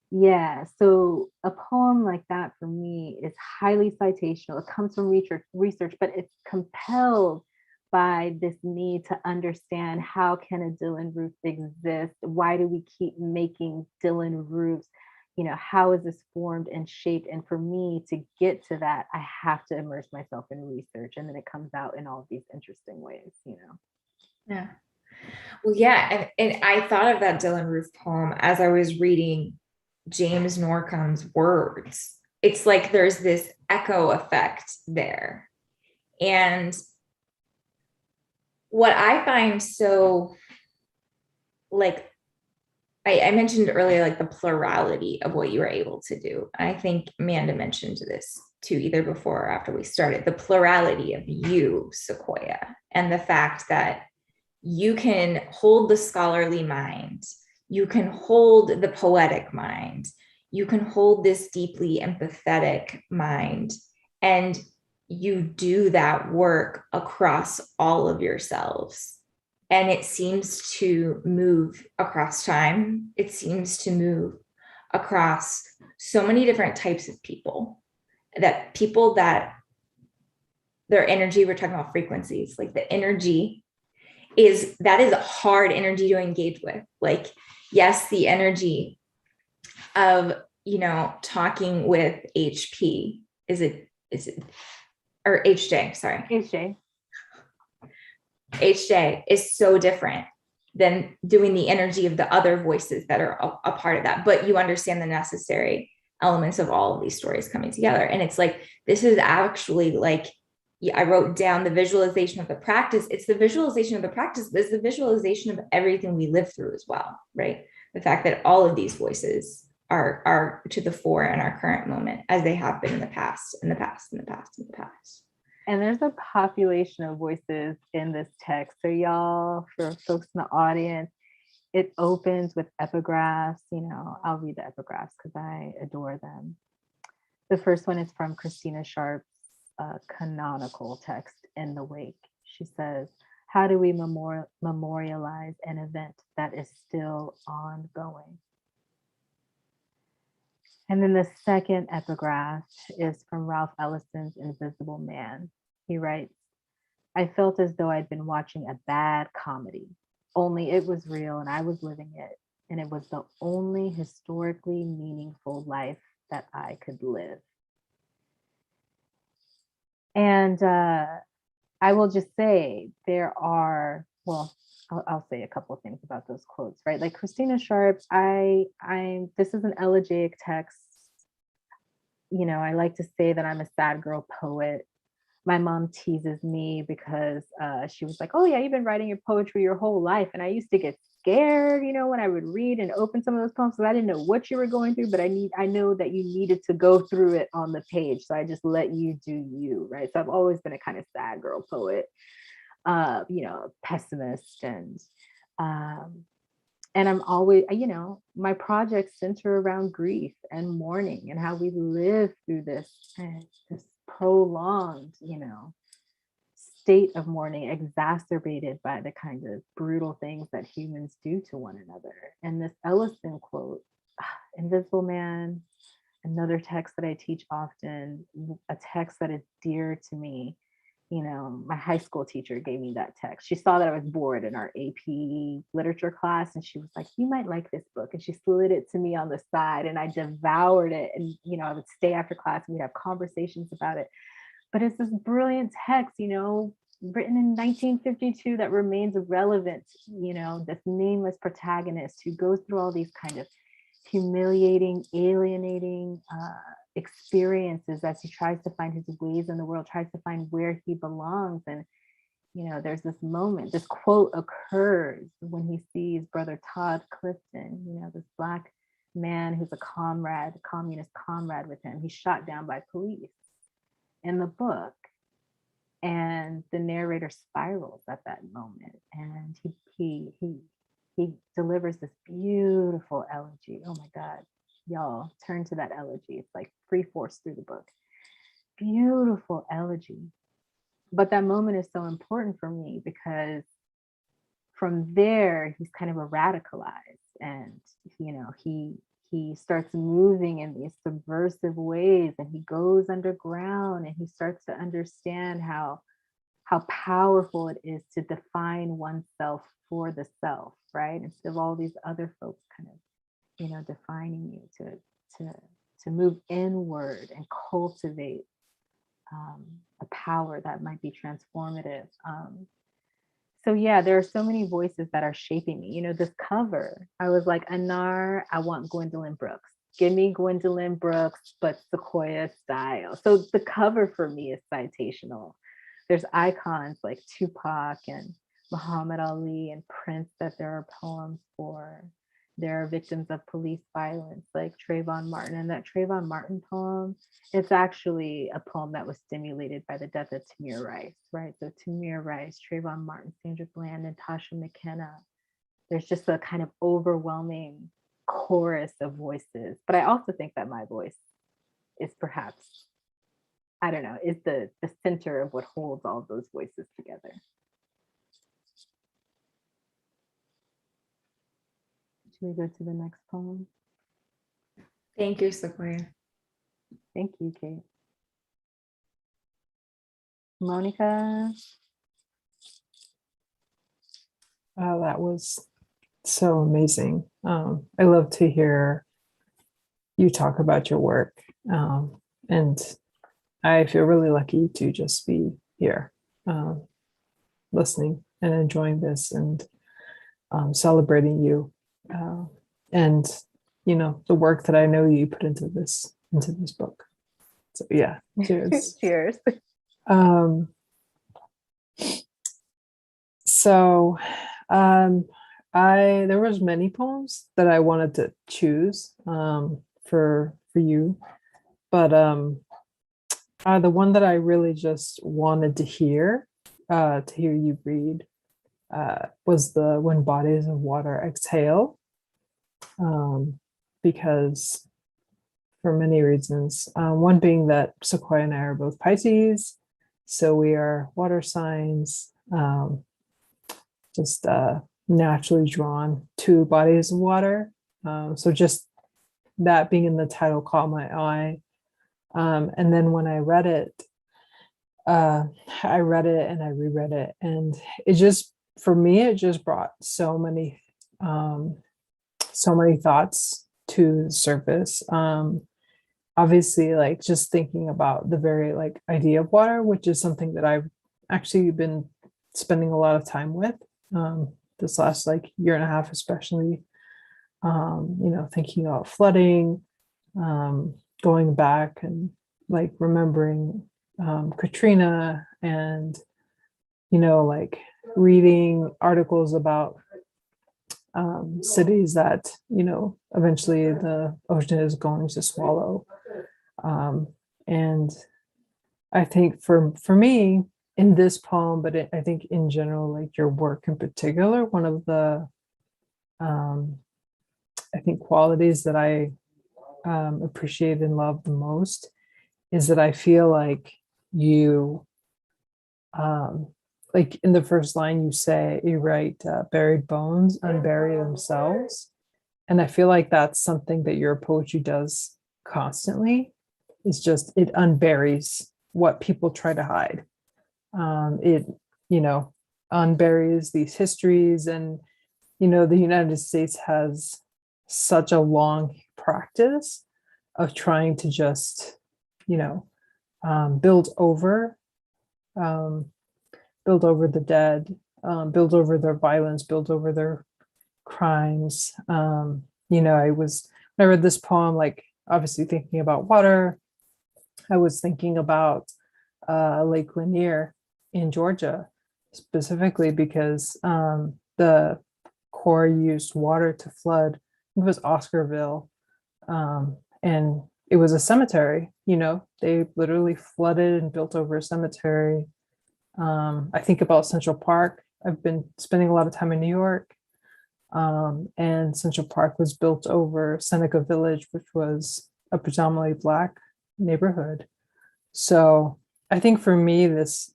yeah, so a poem like that for me is highly citational. It comes from research, but it's compelled by this need to understand, how can a Dylan Roof exist? Why do we keep making Dylan Roofs? You know, how is this formed and shaped? And for me to get to that, I have to immerse myself in research, and then it comes out in all of these interesting ways, you know? Yeah. Well, yeah. And I thought of that Dylan Roof poem as I was reading James Norcombe's words. It's like there's this echo effect there. And what I find so, like, I mentioned earlier, like the plurality of what you were able to do. I think Amanda mentioned this too, either before or after we started, the plurality of you, Sequoia, and the fact that you can hold the scholarly mind, you can hold the poetic mind, you can hold this deeply empathetic mind, and you do that work across all of yourselves. And it seems to move across time. It seems to move across so many different types of people that their energy, we're talking about frequencies, like the energy that is a hard energy to engage with. Like, yes, the energy of, you know, talking with HP, or HJ, sorry. HJ is so different than doing the energy of the other voices that are a part of that. But you understand the necessary elements of all of these stories coming together. And it's like, this is actually like, I wrote down the visualization of the practice. It's the visualization of the practice. There's the visualization of everything we live through as well, right? The fact that all of these voices are to the fore in our current moment, as they have been in the past, in the past, in the past, in the past. And there's a population of voices in this text. So y'all, for folks in the audience, it opens with epigraphs. You know, I'll read the epigraphs because I adore them. The first one is from Christina Sharp's canonical text, in the wake. She says, how do we memorialize an event that is still ongoing? And then the second epigraph is from Ralph Ellison's Invisible Man. He writes, I felt as though I'd been watching a bad comedy, only it was real and I was living it. And it was the only historically meaningful life that I could live. And I will just say there are, well, I'll say a couple of things about those quotes, right? Like Christina Sharp, this is an elegiac text. You know, I like to say that I'm a sad girl poet. My mom teases me because she was like, oh yeah, you've been writing your poetry your whole life. And I used to get scared, you know, when I would read and open some of those poems, because I didn't know what you were going through, but I know that you needed to go through it on the page. So I just let you do you, right? So I've always been a kind of sad girl poet, you know, pessimist, and I'm always, you know, my projects center around grief and mourning and how we live through this prolonged, you know, state of mourning, exacerbated by the kind of brutal things that humans do to one another. And this Ellison quote, Invisible Man, another text that I teach often, a text that is dear to me. You know, my high school teacher gave me that text. She saw that I was bored in our AP literature class, and she was like, you might like this book. And she slid it to me on the side, and I devoured it. And, you know, I would stay after class and we'd have conversations about it. But it's this brilliant text, you know, written in 1952 that remains relevant. You know, this nameless protagonist who goes through all these kind of humiliating, alienating experiences as he tries to find his ways in the world, tries to find where he belongs. And, you know, there's this moment, this quote occurs when he sees brother Todd Clifton, you know, this Black man who's a comrade, communist comrade with him. He's shot down by police in the book. And the narrator spirals at that moment. And he delivers this beautiful elegy. Oh my God, y'all, turn to that elegy. It's like free force through the book. Beautiful elegy. But that moment is so important for me because from there, he's kind of a radicalized, and, you know, he starts moving in these subversive ways, and he goes underground, and he starts to understand how powerful it is to define oneself for the self, right? Instead of all these other folks kind of, you know, defining you, to move inward and cultivate a power that might be transformative. So yeah, there are so many voices that are shaping me. You know, this cover, I was like, Anar, I want Gwendolyn Brooks. Give me Gwendolyn Brooks, but Sequoia style. So the cover for me is citational. There's icons like Tupac and Muhammad Ali and Prince that there are poems for. There are victims of police violence like Trayvon Martin. And that Trayvon Martin poem, it's actually a poem that was stimulated by the death of Tamir Rice, right? So Tamir Rice, Trayvon Martin, Sandra Bland, Natasha McKenna. There's just a kind of overwhelming chorus of voices. But I also think that my voice is perhaps, I don't know, is the center of what holds all those voices together. Should we go to the next poem? Thank you, Sequoia. Thank you, Kate. Monica? That was so amazing. I love to hear you talk about your work. And I feel really lucky to just be here, listening and enjoying this and celebrating you. And, you know, the work that I know you put into this book. So yeah, cheers. Cheers. So there was many poems that I wanted to choose for you, but the one that I really just wanted to hear you read was the When Bodies of Water Exhale, because for many reasons, one being that Sequoia and I are both Pisces, So we are water signs, just naturally drawn to bodies of water. So just that being in the title caught my eye. And then when I read it and I reread it, and it just, for me, it just brought so many thoughts to the surface. Obviously, like just thinking about the very like idea of water, which is something that I've actually been spending a lot of time with this last like year and a half, especially, thinking about flooding, going back and like remembering Katrina, and, like reading articles about cities that, eventually the ocean is going to swallow. And I think for me in this poem, but I think in general, like your work in particular, one of the, I think qualities that I appreciate and love the most is that I feel like you, like in the first line, you write, buried bones unbury themselves. And I feel like that's something that your poetry does constantly. It's just, it unburies what people try to hide. It, unburies these histories. And, the United States has such a long practice of trying to just, build over the dead, build over their violence, build over their crimes. When I read this poem, like obviously thinking about water, I was thinking about Lake Lanier in Georgia, specifically because the Corps used water to flood, it was Oscarville, and it was a cemetery. They literally flooded and built over a cemetery. I think about Central Park. I've been spending a lot of time in New York, and Central Park was built over Seneca Village, which was a predominantly Black neighborhood. So I think for me, this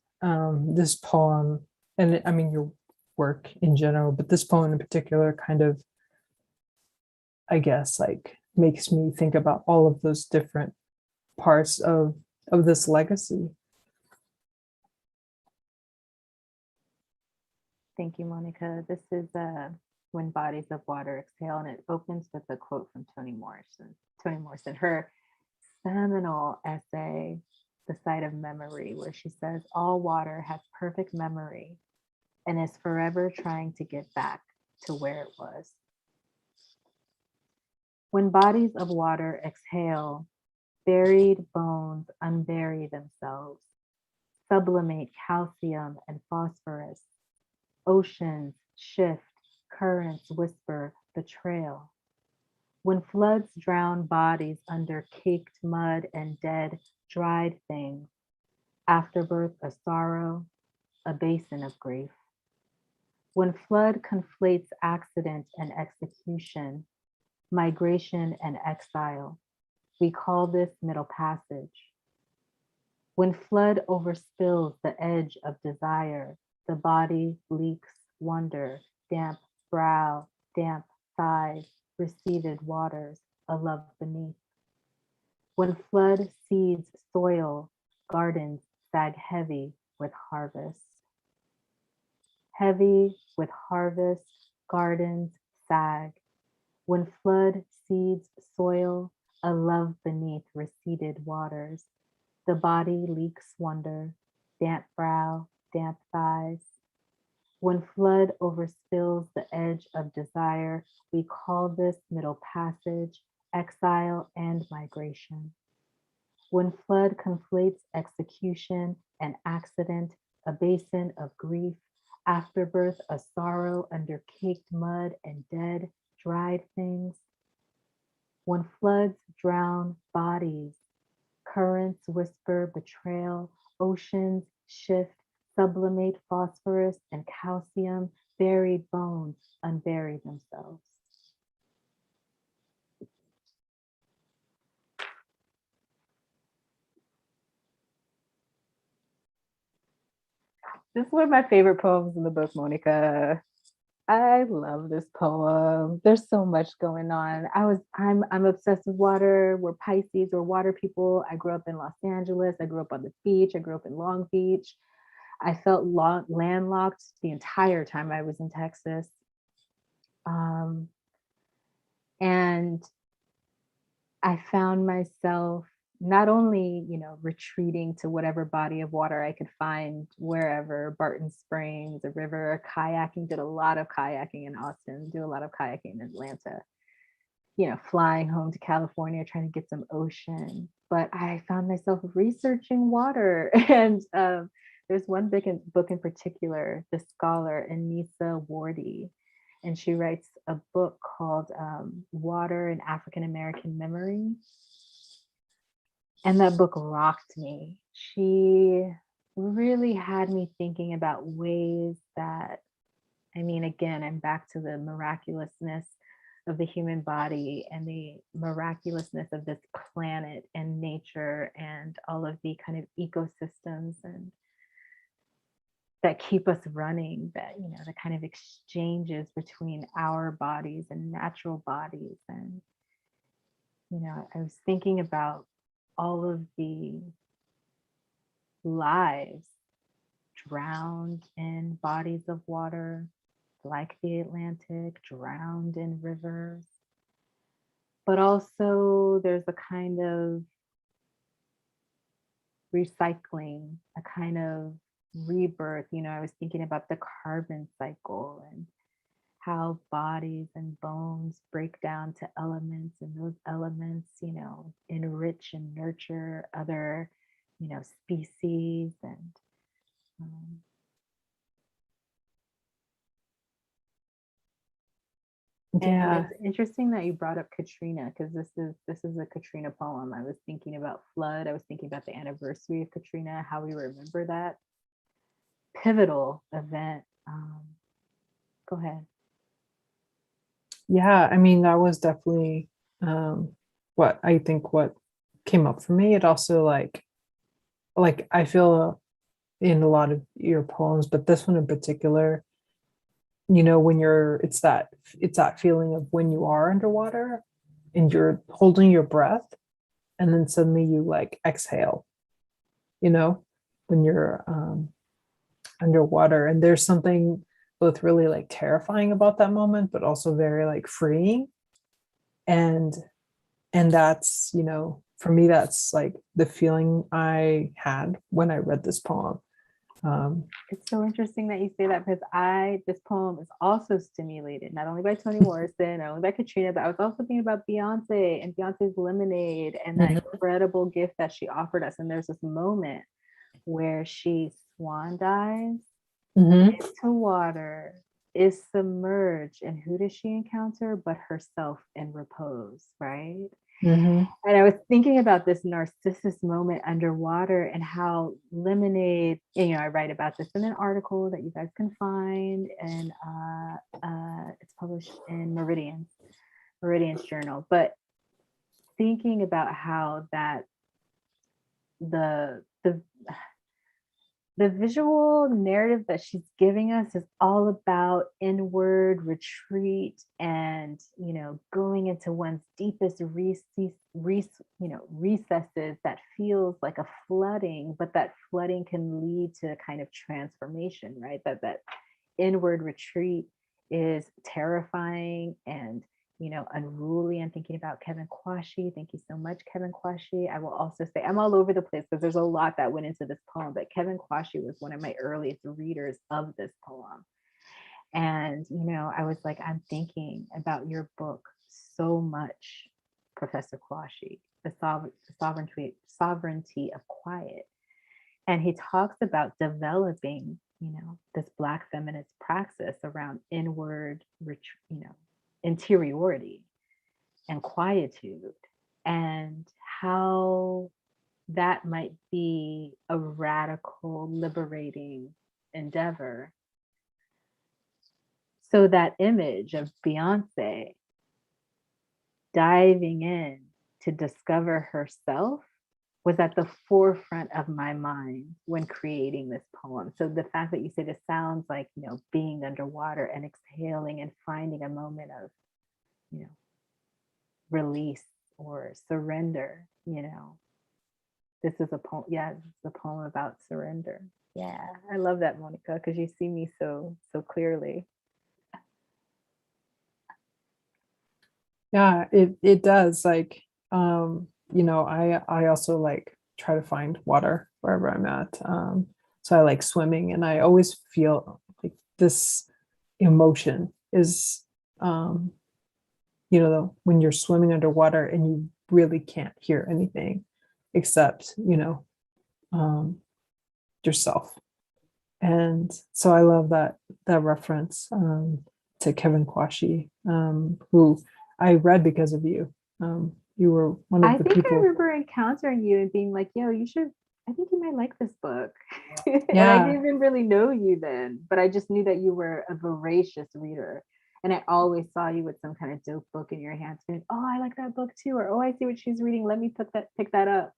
poem, and I mean your work in general, but this poem in particular kind of, I guess, like makes me think about all of those different parts of this legacy. Thank you, Monica. This is When Bodies of Water Exhale, and it opens with a quote from Toni Morrison, her seminal essay, The Site of Memory, where she says, all water has perfect memory and is forever trying to get back to where it was. When bodies of water exhale, buried bones unbury themselves, sublimate calcium and phosphorus. Oceans shift, currents whisper betrayal. When floods drown bodies under caked mud and dead, dried things, afterbirth a sorrow, a basin of grief. When flood conflates accident and execution, migration and exile, we call this middle passage. When flood overspills the edge of desire, the body leaks wonder, damp brow, damp thighs, receded waters, a love beneath. When flood seeds soil, gardens sag heavy with harvest. Heavy with harvest, gardens sag. When flood seeds soil, a love beneath receded waters. The body leaks wonder, damp brow, damp thighs. When flood overspills the edge of desire, we call this middle passage, exile and migration. When flood conflates execution and accident, a basin of grief, afterbirth a sorrow under caked mud and dead, dried things. When floods drown bodies, currents whisper betrayal, oceans shift, sublimate phosphorus and calcium, buried bones unbury themselves. This is one of my favorite poems in the book, Monica. I love this poem. There's so much going on. I'm obsessed with water. We're Pisces, we're water people. I grew up in Los Angeles. I grew up on the beach. I grew up in Long Beach. I felt landlocked the entire time I was in Texas. And I found myself not only, retreating to whatever body of water I could find wherever, Barton Springs, a river, kayaking, did a lot of kayaking in Austin, do a lot of kayaking in Atlanta, flying home to California, trying to get some ocean. But I found myself researching water. And there's one book in particular, the scholar Anissa Wardy, and she writes a book called Water in African American Memory. And that book rocked me. She really had me thinking about ways that, again, I'm back to the miraculousness of the human body and the miraculousness of this planet and nature and all of the kind of ecosystems and that keep us running, that, the kind of exchanges between our bodies and natural bodies. And, I was thinking about all of the lives drowned in bodies of water, like the Atlantic, drowned in rivers. But also there's a kind of recycling, a kind of rebirth. I was thinking about the carbon cycle and how bodies and bones break down to elements, and those elements, enrich and nurture other, species. And Yeah. and it's interesting that you brought up Katrina, because this is a Katrina poem. I was thinking about flood. I was thinking about the anniversary of Katrina, how we remember that pivotal event. Go ahead. Yeah, that was definitely what came up for me. It also like I feel in a lot of your poems, but this one in particular, when it's that feeling of when you are underwater and you're holding your breath and then suddenly you like exhale, when you're underwater. And there's something both really like terrifying about that moment, but also very like freeing. And that's, for me, that's like the feeling I had when I read this poem. It's so interesting that you say that, because this poem is also stimulated not only by Toni Morrison, not only by Katrina, but I was also thinking about Beyonce and Beyonce's Lemonade and that incredible gift that she offered us. And there's this moment where she swan dives into water, is submerged, and who does she encounter but herself in repose, right? And I was thinking about this Narcissus moment underwater and how Lemonade, I write about this in an article that you guys can find, and it's published in Meridians journal. But thinking about how that the visual narrative that she's giving us is all about inward retreat and, going into one's deepest recesses that feels like a flooding, but that flooding can lead to kind of transformation, right? That inward retreat is terrifying and, unruly. I'm thinking about Kevin Quashie. Thank you so much, Kevin Quashie. I will also say I'm all over the place because there's a lot that went into this poem, but Kevin Quashie was one of my earliest readers of this poem. And, I was like, I'm thinking about your book so much, Professor Quashie, the sovereignty of quiet. And he talks about developing, this Black feminist praxis around inward, interiority and quietude, and how that might be a radical, liberating endeavor. So that image of Beyonce diving in to discover herself was at the forefront of my mind when creating this poem. So the fact that you said it sounds like, you know, being underwater and exhaling and finding a moment of, you know, release or surrender, you know. This is a poem, yeah, this is a poem about surrender. Yeah, I love that, Monica, because you see me so clearly. Yeah, it does. Like, you know, I also like try to find water wherever I'm at. So I like swimming, and I always feel like this emotion is, you know, when you're swimming underwater and you really can't hear anything except, you know, yourself. And so I love that reference to Kevin Quashie, who I read because of you. You were one of I the think people. I remember encountering you and being like, yo, you should, I think you might like this book. And I Yeah. didn't even really know you then, but I just knew that you were a voracious reader. And I always saw you with some kind of dope book in your hands. Being, oh, I like that book too. Or, oh, I see what she's reading. Let me pick that up.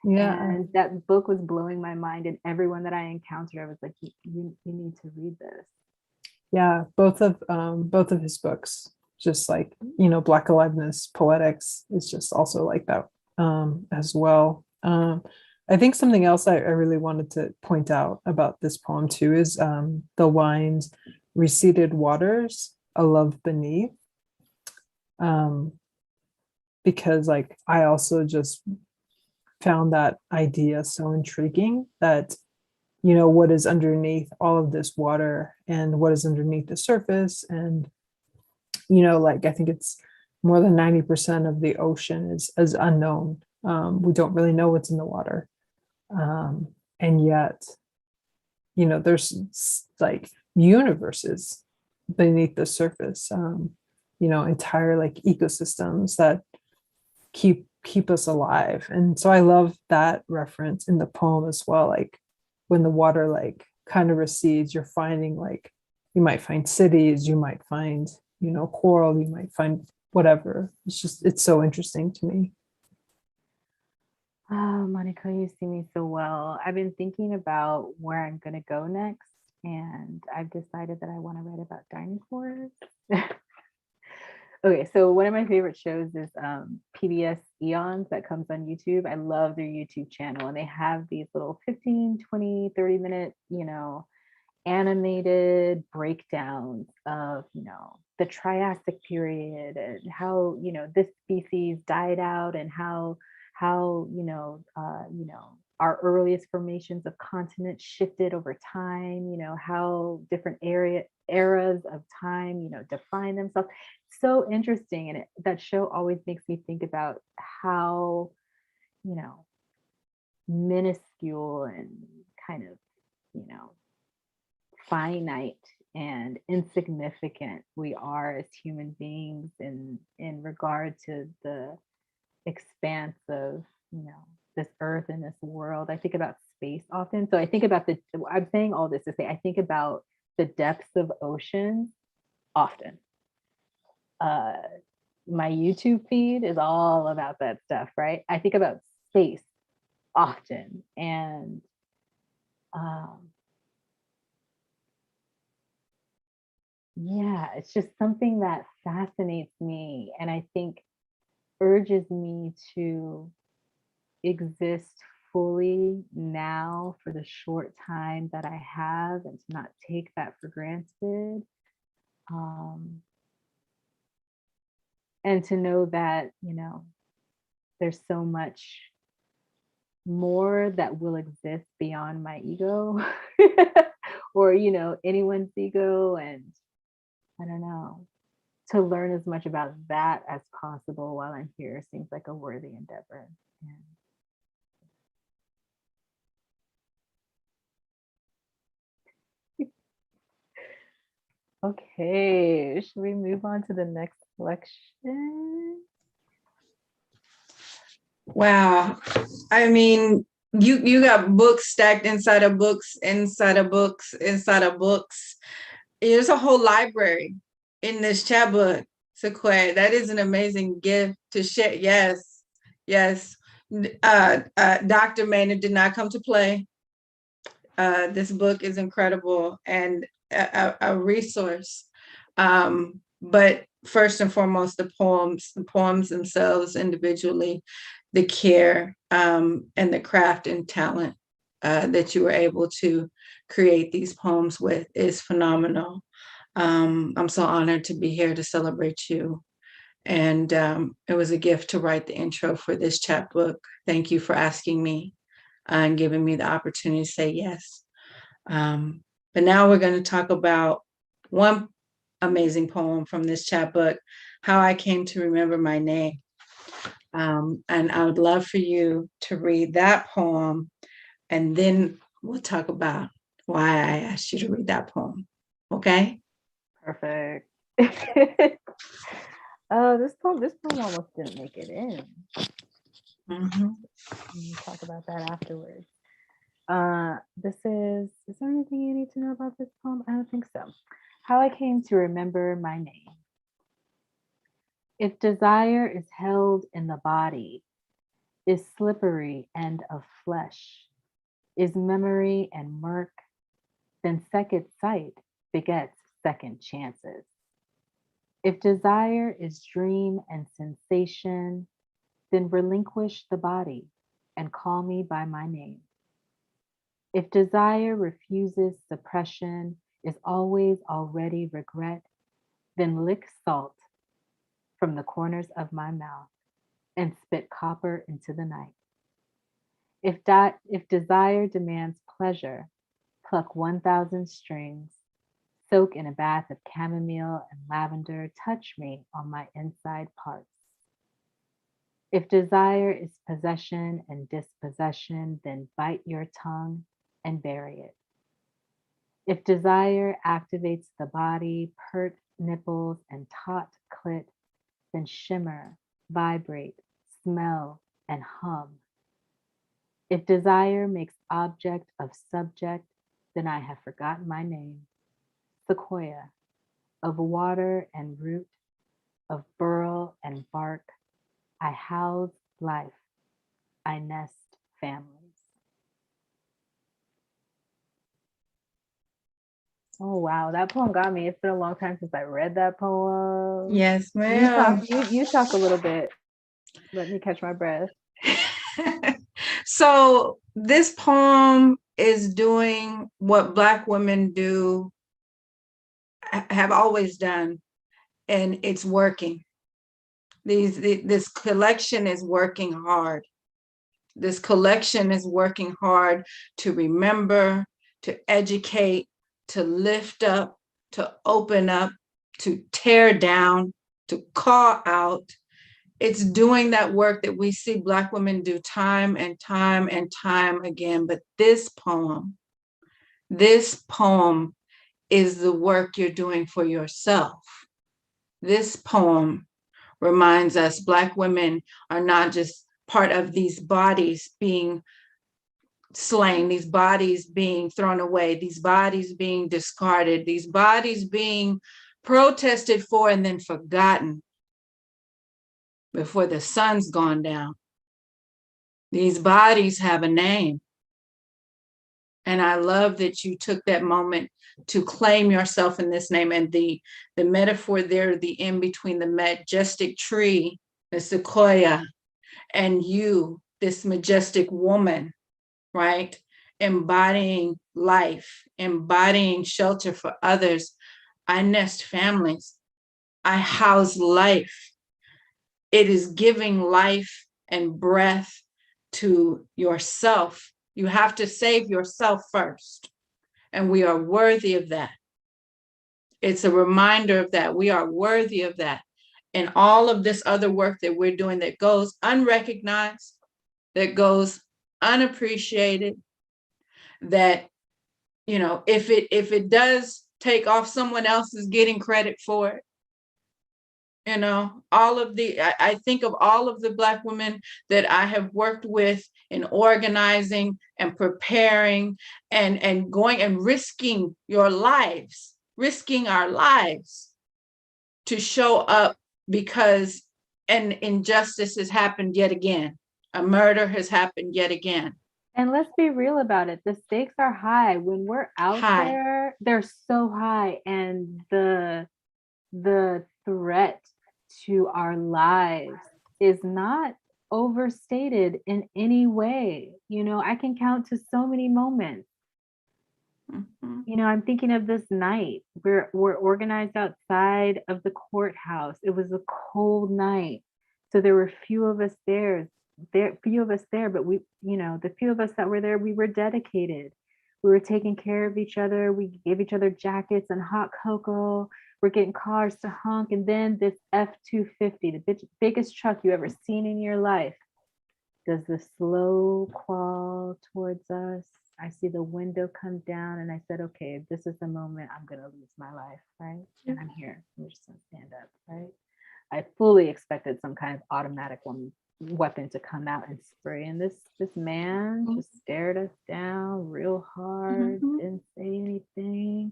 Yeah. And that book was blowing my mind. And everyone that I encountered, I was like, you need to read this. Yeah, both of his books, just like, you know, Black Aliveness, Poetics is just also like that as well. I think something else I really wanted to point out about this poem too is the lines, receded waters, a love beneath. Because like I also just found that idea so intriguing, that, you know, what is underneath all of this water and what is underneath the surface. And, you know, like I think it's more than 90% of the ocean is unknown. We don't really know what's in the water. And yet, you know, there's like universes beneath the surface, you know, entire like ecosystems that keep us alive. And so I love that reference in the poem as well. Like when the water like kind of recedes, you're finding like, you might find cities, you might find, you know, coral, you might find whatever. It's so interesting to me. Oh, Monica, you see me so well. I've been thinking about where I'm going to go next, and I've decided that I want to write about dinosaurs. Okay, so one of my favorite shows is PBS Eons that comes on YouTube. I love their YouTube channel, and they have these little 15, 20, 30-minute, you know, animated breakdowns of, you know, the Triassic period and how, you know, this species died out, and how you know, our earliest formations of continents shifted over time, you know, how different eras of time, you know, define themselves. So interesting. And that show always makes me think about how, you know, minuscule and kind of, you know, finite and insignificant we are as human beings in regard to the expanse of, you know, this earth and this world. I think about space often. So I think about I'm saying all this to say, I think about the depths of ocean often. My YouTube feed is all about that stuff, right? I think about space often. And yeah, it's just something that fascinates me, and I think urges me to exist fully now for the short time that I have, and to not take that for granted. And to know that, you know, there's so much more that will exist beyond my ego or, you know, anyone's ego. And I don't know, to learn as much about that as possible while I'm here seems like a worthy endeavor. Okay, should we move on to the next selection? Wow. I mean, you got books stacked inside of books, inside of books, inside of books. There's a whole library in this chapbook, Sequoia. That is an amazing gift to share. Yes, yes. Dr. Maynard did not come to play. This book is incredible and a resource. But first and foremost, the poems themselves individually, the care and the craft and talent that you were able to create these poems with is phenomenal. I'm so honored to be here to celebrate you. And it was a gift to write the intro for this chapbook. Thank you for asking me and giving me the opportunity to say yes. But now we're going to talk about one amazing poem from this chapbook, How I Came to Remember My Name. And I would love for you to read that poem, and then we'll talk about why I asked you to read that poem. Okay? Perfect. Oh, this poem almost didn't make it in. We'll talk about that afterwards. Is there anything you need to know about this poem? I don't think so. How I Came to Remember My Name. If desire is held in the body, is slippery and of flesh, is memory and murk, then second sight begets second chances. If desire is dream and sensation, then relinquish the body and call me by my name. If desire refuses suppression, is always already regret, then lick salt from the corners of my mouth and spit copper into the night. If desire demands pleasure, pluck 1,000 strings, soak in a bath of chamomile and lavender, touch me on my inside parts. If desire is possession and dispossession, then bite your tongue and bury it. If desire activates the body, pert nipples and taut clit, then shimmer, vibrate, smell, and hum. If desire makes object of subject, then I have forgotten my name. Sequoia, of water and root, of burl and bark, I house life, I nest families. Oh wow, that poem got me. It's been a long time since I read that poem. Yes, ma'am. You talk a little bit. Let me catch my breath. So this poem is doing what Black women have always done, and it's working. This collection is working hard. This collection is working hard to remember, to educate, to lift up, to open up, to tear down, to call out. It's doing that work that we see Black women do time and time and time again. But this poem is the work you're doing for yourself. This poem reminds us Black women are not just part of these bodies being slain, these bodies being thrown away, these bodies being discarded, these bodies being protested for and then forgotten before the sun's gone down. These bodies have a name. And I love that you took that moment to claim yourself in this name. And the metaphor there, the in between the majestic tree, the sequoia, and you, this majestic woman, right? Embodying life, embodying shelter for others. I nest families. I house life. It is giving life and breath to yourself. You have to save yourself first. And we are worthy of that. It's a reminder of that. We are worthy of that. And all of this other work that we're doing that goes unrecognized, that goes unappreciated, that, you know, if it does take off, someone else is getting credit for it. You know, I think of all of the Black women that I have worked with in organizing and preparing and going and risking your lives, risking our lives to show up because an injustice has happened yet again. A murder has happened yet again. And let's be real about it. The stakes are high. When we're out there, they're so high. And the threat to our lives is not overstated in any way. You know, I can count to so many moments. Mm-hmm. You know, I'm thinking of this night. We're organized outside of the courthouse. It was a cold night. So there were few of us there, but we, you know, the few of us that were there, we were dedicated. We were taking care of each other. We gave each other jackets and hot cocoa. We're getting cars to honk. And then this F-250, the biggest truck you ever seen in your life, does the slow crawl towards us. I see the window come down and I said, okay, this is the moment I'm going to lose my life, right? And I'm here. I'm just going to stand up, right? I fully expected some kind of automatic weapon to come out and spray. And this man just stared us down real hard, didn't say anything.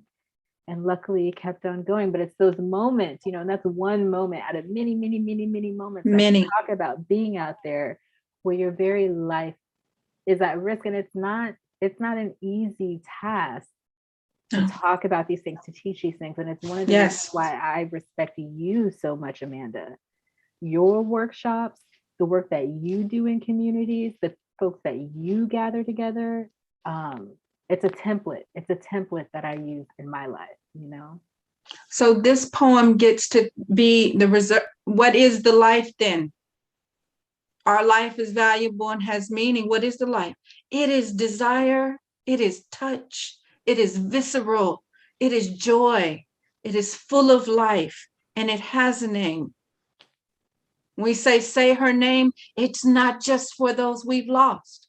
And luckily he kept on going. But it's those moments, you know, and that's one moment out of many, many, many, many moments that we talk about being out there where your very life is at risk. And it's not an easy task to talk about these things, to teach these things. And it's one of the reasons why I respect you so much, Amanda. Your workshops, the work that you do in communities, the folks that you gather together, it's a template. It's a template that I use in my life, you know? So this poem gets to be the reserve. What is the life then? Our life is valuable and has meaning. What is the life? It is desire. It is touch. It is visceral. It is joy. It is full of life, and it has a name. When we say her name, it's not just for those we've lost.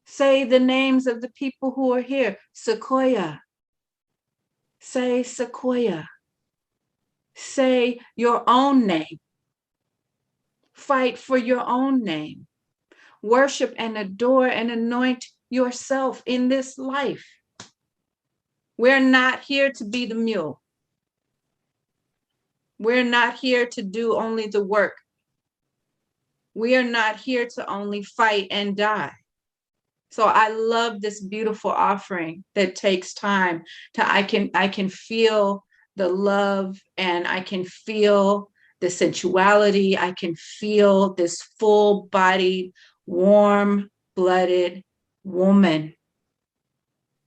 Say the names of the people who are here. Sequoia. Say Sequoia. Say your own name. Fight for your own name. Worship and adore and anoint yourself in this life. We're not here to be the mule. We're not here to do only the work. We are not here to only fight and die. So I love this beautiful offering that takes time to, I can feel the love, and I can feel the sensuality. I can feel this full-bodied, warm-blooded woman,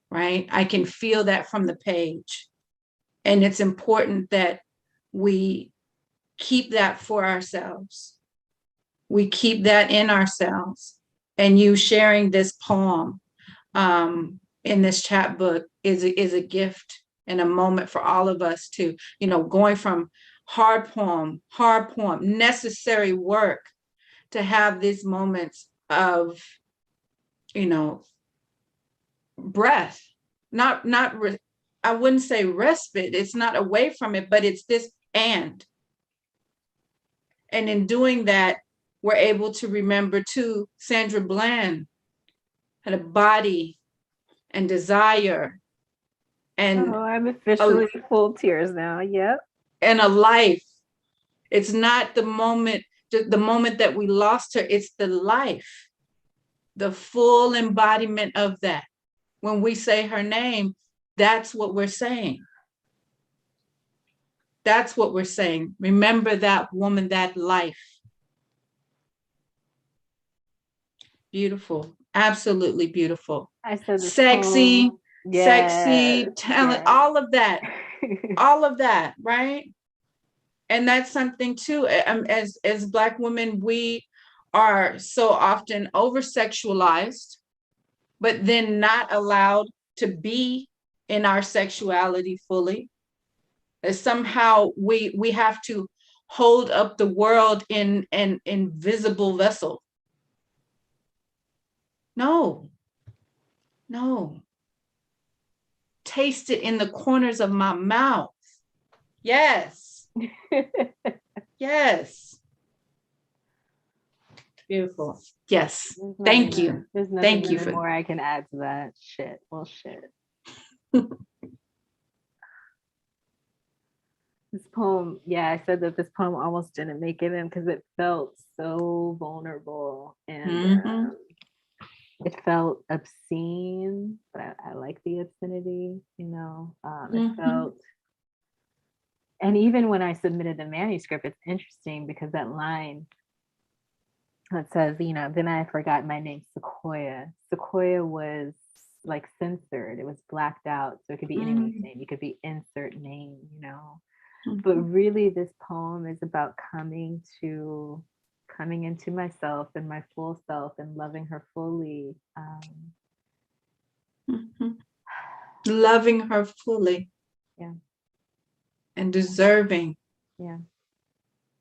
right? I can feel that from the page. And it's important that we keep that for ourselves. We keep that in ourselves. And you sharing this poem in this chapbook is a gift and a moment for all of us to, you know, going from hard poem, necessary work, to have these moments of, you know, breath, I wouldn't say respite. It's not away from it, but it's this and in doing that, we're able to remember too, Sandra Bland had a body and desire and I'm officially full tears now. Yep. And a life. It's not the moment that we lost her, it's the life, the full embodiment of that. When we say her name, that's what we're saying. That's what we're saying. Remember that woman, that life. Beautiful, absolutely beautiful. I said sexy, yes, sexy, talent, yes. all of that, all of that, right? And that's something too, as Black women, we are so often over-sexualized, but then not allowed to be in our sexuality fully. That somehow we have to hold up the world in an invisible vessel. No. Taste it in the corners of my mouth. Yes. Yes. Beautiful. Yes. Thank you. There's nothing more I can add to that. Shit. Well, shit. This poem, yeah, I said that this poem almost didn't make it in because it felt so vulnerable and it felt obscene, but I like the obscenity, you know. It felt, and even when I submitted the manuscript, it's interesting because that line that says, you know, then I forgot my name, Sequoia. Sequoia was like censored, it was blacked out, so it could be anyone's name. You could be insert name, you know. But really, this poem is about coming into myself and my full self and loving her fully. Loving her fully. Yeah. And deserving. Yeah.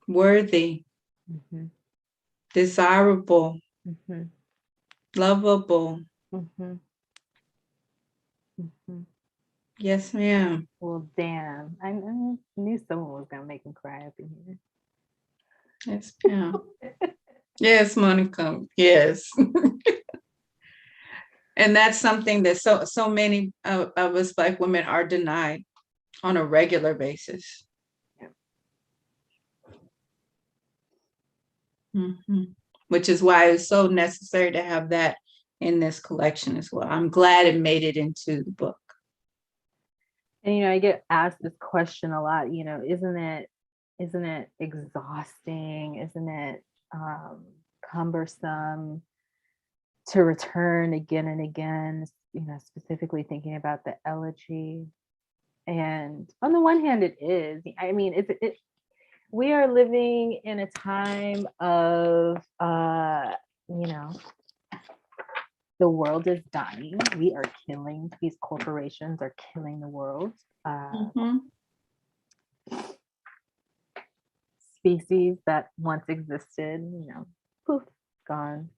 Worthy. Desirable. Lovable. Yes, ma'am. Well, damn. I knew someone was gonna make me cry up in here. Yes, ma'am. Yes, Monica. Yes. And that's something that so many of us Black women are denied on a regular basis. Which is why it's so necessary to have that in this collection as well. I'm glad it made it into the book. And you know, I get asked this question a lot, you know, isn't it exhausting? Isn't it cumbersome to return again and again, you know, specifically thinking about the elegy? And on the one hand, it is. I mean, we are living in a time of, you know, the world is dying. We are killing, these corporations are killing the world. Species that once existed, you know, poof, gone.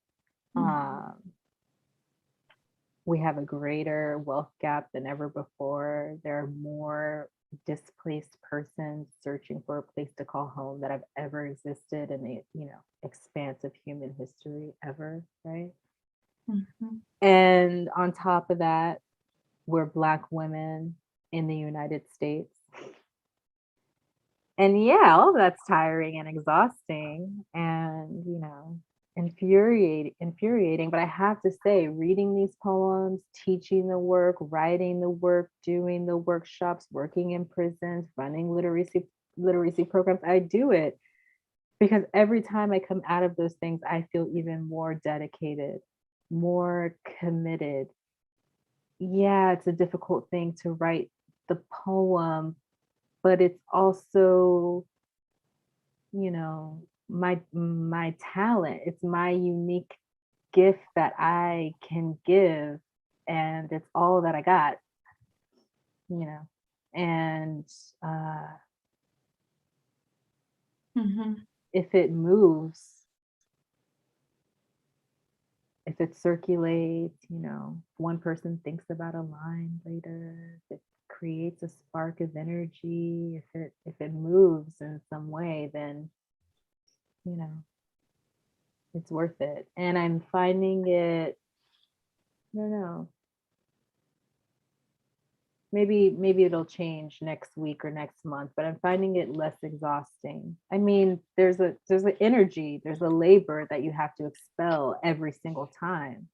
We have a greater wealth gap than ever before. There are more displaced persons searching for a place to call home that have ever existed in the, you know, expanse of human history ever, right? And on top of that, we're Black women in the United States. And yeah, all that's tiring and exhausting and, you know, infuriating. But I have to say, reading these poems, teaching the work, writing the work, doing the workshops, working in prisons, running literacy programs, I do it because every time I come out of those things, I feel even more dedicated, more committed. Yeah, it's a difficult thing to write the poem, but it's also, you know, my talent. It's my unique gift that I can give, and it's all that I got, you know. And if it moves, if it circulates, you know, one person thinks about a line later, if it creates a spark of energy, if it moves in some way, then, you know, it's worth it. And I'm finding it, I don't know, maybe it'll change next week or next month, but I'm finding it less exhausting. I mean, there's an energy, there's a labor that you have to expel every single time.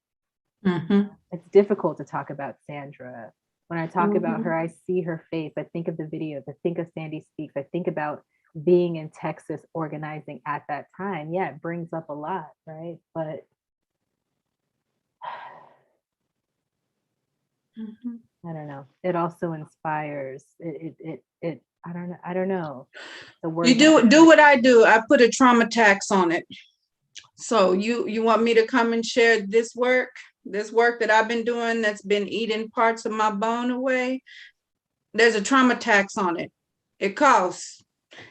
It's difficult to talk about Sandra. When I talk about her, I see her face, I think of the videos, I think of Sandy Speaks, I think about being in Texas organizing at that time. Yeah, it brings up a lot, right? But I don't know. It also inspires. I don't know. The word you do what I do. I put a trauma tax on it. So you want me to come and share this work that I've been doing that's been eating parts of my bone away? There's a trauma tax on it. It costs.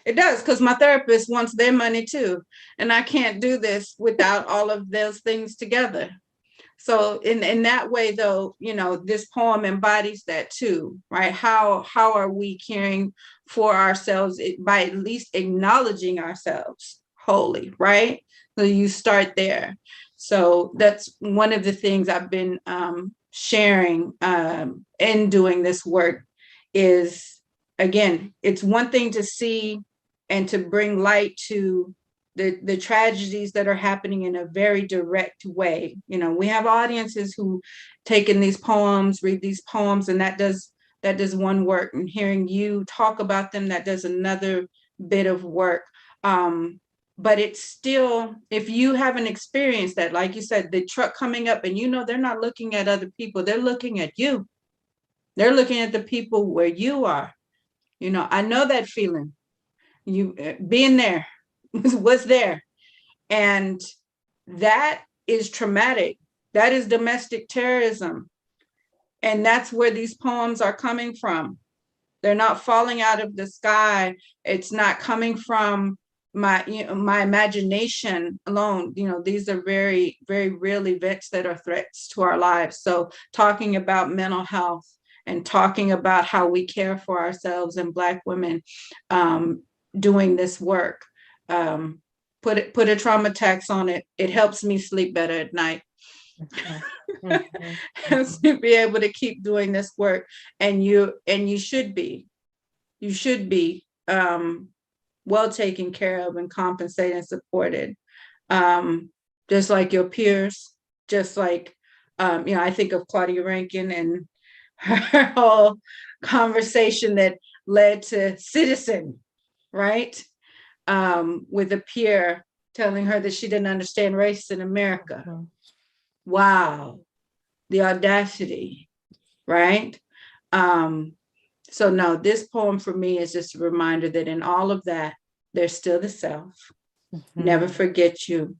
It does, because my therapist wants their money too. And I can't do this without all of those things together. So in that way, though, you know, this poem embodies that too, right? How are we caring for ourselves by at least acknowledging ourselves wholly, right? So you start there. So that's one of the things I've been sharing in doing this work is again, it's one thing to see and to bring light to the tragedies that are happening in a very direct way. You know, we have audiences who take in these poems, read these poems, and that does one work. And hearing you talk about them, that does another bit of work. But it's still, if you haven't experienced that, like you said, the truck coming up and you know they're not looking at other people, they're looking at you. They're looking at the people where you are. You know, I know that feeling. You being there was there. And that is traumatic. That is domestic terrorism. And that's where these poems are coming from. They're not falling out of the sky. It's not coming from my imagination alone. You know, these are very, very real events that are threats to our lives. So talking about mental health and talking about how we care for ourselves and Black women doing this work, put a trauma tax on it. It helps me sleep better at night. Helps me be able to keep doing this work. And you should be well taken care of and compensated and supported, just like your peers, just like I think of Claudia Rankin and her whole conversation that led to Citizen, right? With a peer telling her that she didn't understand race in America. Wow, the audacity, right? So no, this poem for me is just a reminder that in all of that, there's still the self. Never forget you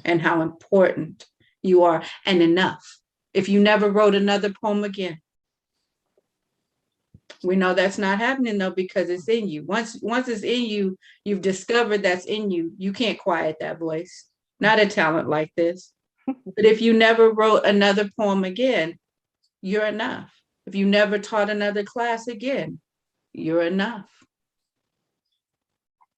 and how important you are, and enough. If you never wrote another poem again, we know that's not happening though, because it's in you. Once it's in you, you've discovered that's in you. You can't quiet that voice. Not a talent like this. But if you never wrote another poem again, you're enough. If you never taught another class again, you're enough.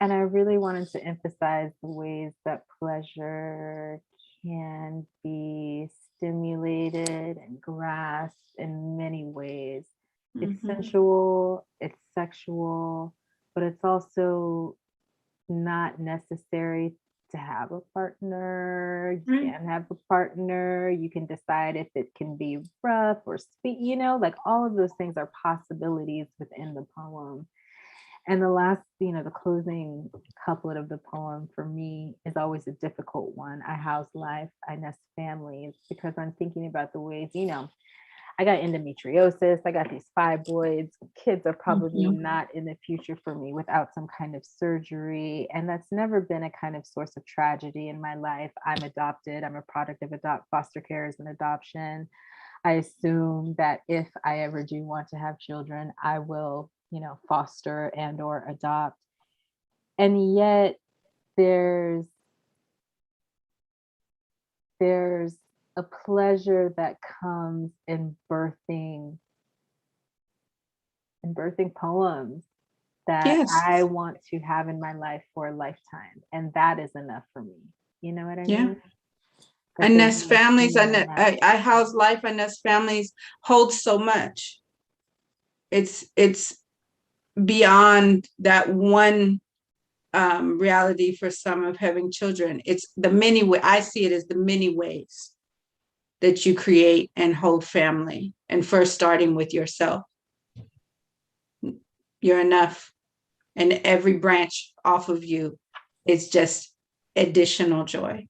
And I really wanted to emphasize the ways that pleasure can be stimulated and grasped in many ways. It's sensual, it's sexual, but it's also not necessary to have a partner. You can have a partner. You can decide if it can be rough or sweet, like all of those things are possibilities within the poem. And the last, the closing couplet of the poem for me is always a difficult one. I house life, I nest families, because I'm thinking about the ways, I got endometriosis, I got these fibroids, kids are probably not in the future for me without some kind of surgery. And that's never been a kind of source of tragedy in my life. I'm adopted, I'm a product of foster care as an adoption. I assume that if I ever do want to have children, I will, foster and or adopt. And yet there's a pleasure that comes in birthing poems that Yes. I want to have in my life for a lifetime. And that is enough for me. You know what I mean? I nest families, I house life, I nest families holds so much. It's beyond that one reality for some of having children. It's the many way. I see it as the many ways that you create and hold family, and first starting with yourself. You're enough, and every branch off of you is just additional joy.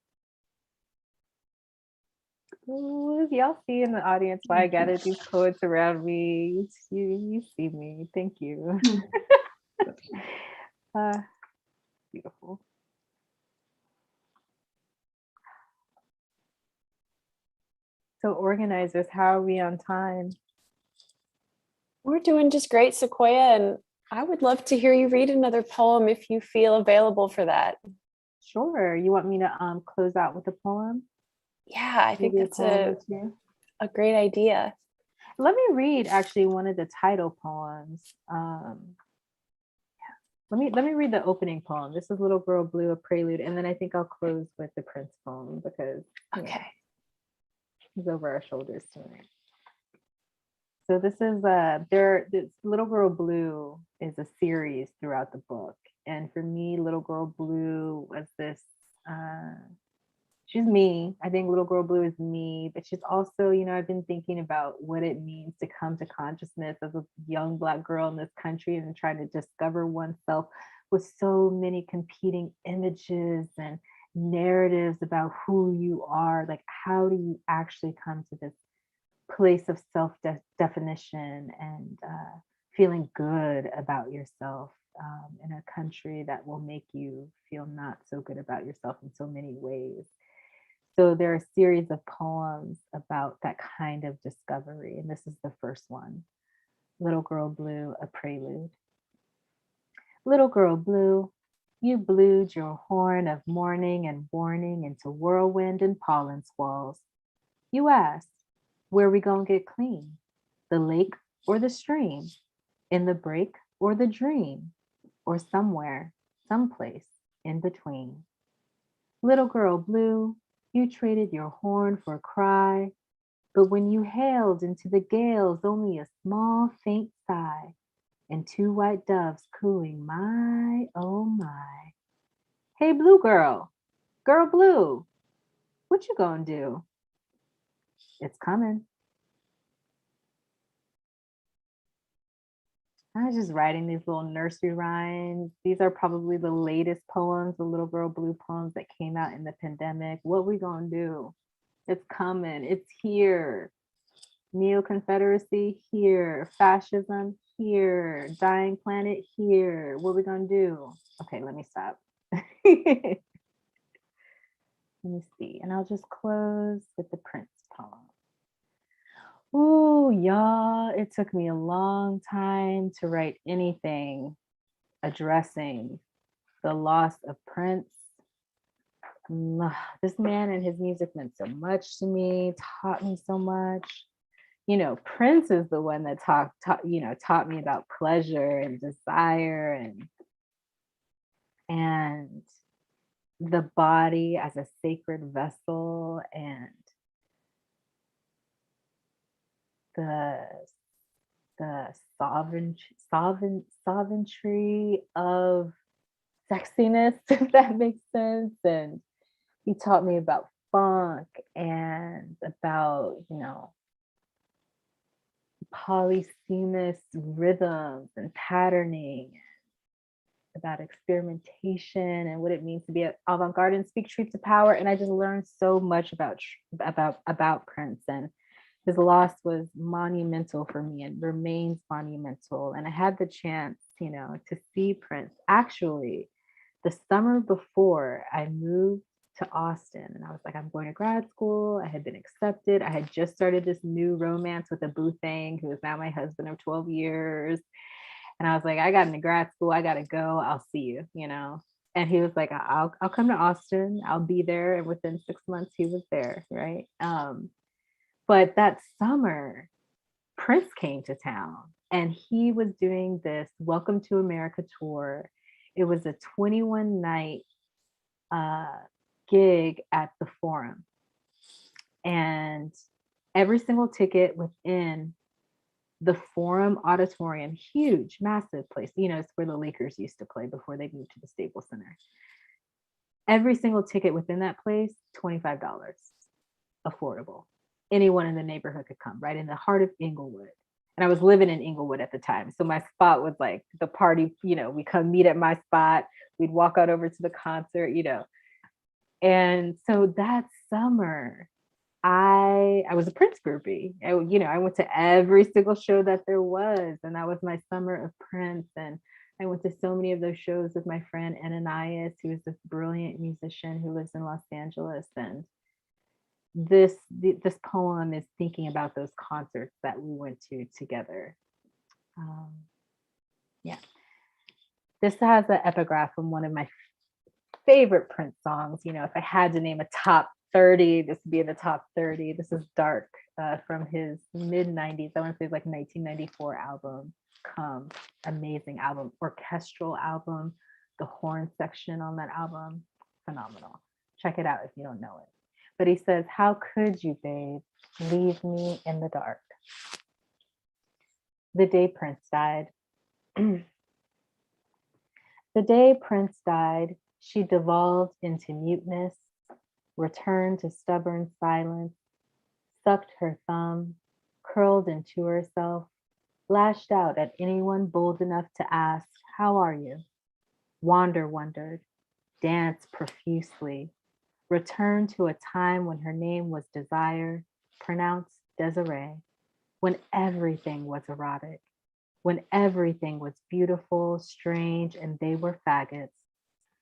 Ooh, y'all see in the audience why I gathered these poets around me. You see me. Thank you. Beautiful. So organizers, how are we on time? We're doing just great, Sequoia, and I would love to hear you read another poem if you feel available for that. Sure. You want me to close out with a poem? Yeah, I think that's a great idea. Let me read actually one of the title poems. Let me read the opening poem. This is Little Girl Blue, a prelude, and then I think I'll close with the Prince poem because he's over our shoulders tonight. So this is this Little Girl Blue is a series throughout the book. And for me, Little Girl Blue was this she's me. I think Little Girl Blue is me, but she's also, I've been thinking about what it means to come to consciousness as a young Black girl in this country and trying to discover oneself with so many competing images and narratives about who you are. Like, how do you actually come to this place of self-definition and feeling good about yourself in a country that will make you feel not so good about yourself in so many ways. So there are a series of poems about that kind of discovery. And this is the first one, Little Girl Blue, a prelude. Little Girl Blue, you blewed your horn of mourning and warning into whirlwind and pollen squalls. You asked, where we gonna get clean? The lake or the stream? In the break or the dream? Or somewhere, someplace in between? Little Girl Blue, you traded your horn for a cry, but when you hailed into the gales, only a small, faint sigh, and two white doves cooing, my, oh my. Hey, Blue Girl, Girl Blue, what you gonna do? It's coming. I was just writing these little nursery rhymes. These are probably the latest poems, the Little Girl Blue poems that came out in the pandemic. What we gonna do? It's coming, it's here. Neo-Confederacy here, fascism here, dying planet here. What we gonna do? Okay, let me stop. Let me see, and I'll just close with the Prince poem. Oh, y'all, it took me a long time to write anything addressing the loss of Prince. This man and his music meant so much to me, taught me so much. Prince is the one that taught me about pleasure and desire and the body as a sacred vessel and the sovereignty of sexiness, if that makes sense. And he taught me about funk and about, polysemous rhythms and patterning, about experimentation and what it means to be an avant-garde and speak truth to power. And I just learned so much about Prince, and his loss was monumental for me and remains monumental. And I had the chance, to see Prince actually the summer before I moved to Austin. And I was like, I'm going to grad school. I had been accepted. I had just started this new romance with a boo thing who is now my husband of 12 years. And I was like, I got into grad school. I got to go. I'll see you, And he was like, I'll come to Austin. I'll be there. And within 6 months, he was there. Right. But that summer, Prince came to town and he was doing this Welcome to America tour. It was a 21-night gig at the Forum. And every single ticket within the Forum Auditorium, huge, massive place, it's where the Lakers used to play before they moved to the Staples Center. Every single ticket within that place, $25, affordable. Anyone in the neighborhood could come, right in the heart of Inglewood. And I was living in Inglewood at the time. So my spot was like the party, we come meet at my spot. We'd walk out over to the concert, And so that summer, I was a Prince groupie. I went to every single show that there was. And that was my summer of Prince. And I went to so many of those shows with my friend Ananias, who is this brilliant musician who lives in Los Angeles. And this poem is thinking about those concerts that we went to together. This has an epigraph from one of my favorite Prince songs. If I had to name a top 30, this would be in the top 30. This is Dark from his mid-90s. I want to say like 1994 album, Come. Amazing album, orchestral album. The horn section on that album, phenomenal. Check it out if you don't know it. But he says, how could you, babe, leave me in the dark? The day Prince died. The day Prince died, she devolved into muteness, returned to stubborn silence, sucked her thumb, curled into herself, lashed out at anyone bold enough to ask, "How are you?" Wander wondered, danced profusely, returned to a time when her name was Desire, pronounced Desiree, when everything was erotic, when everything was beautiful, strange, and they were faggots,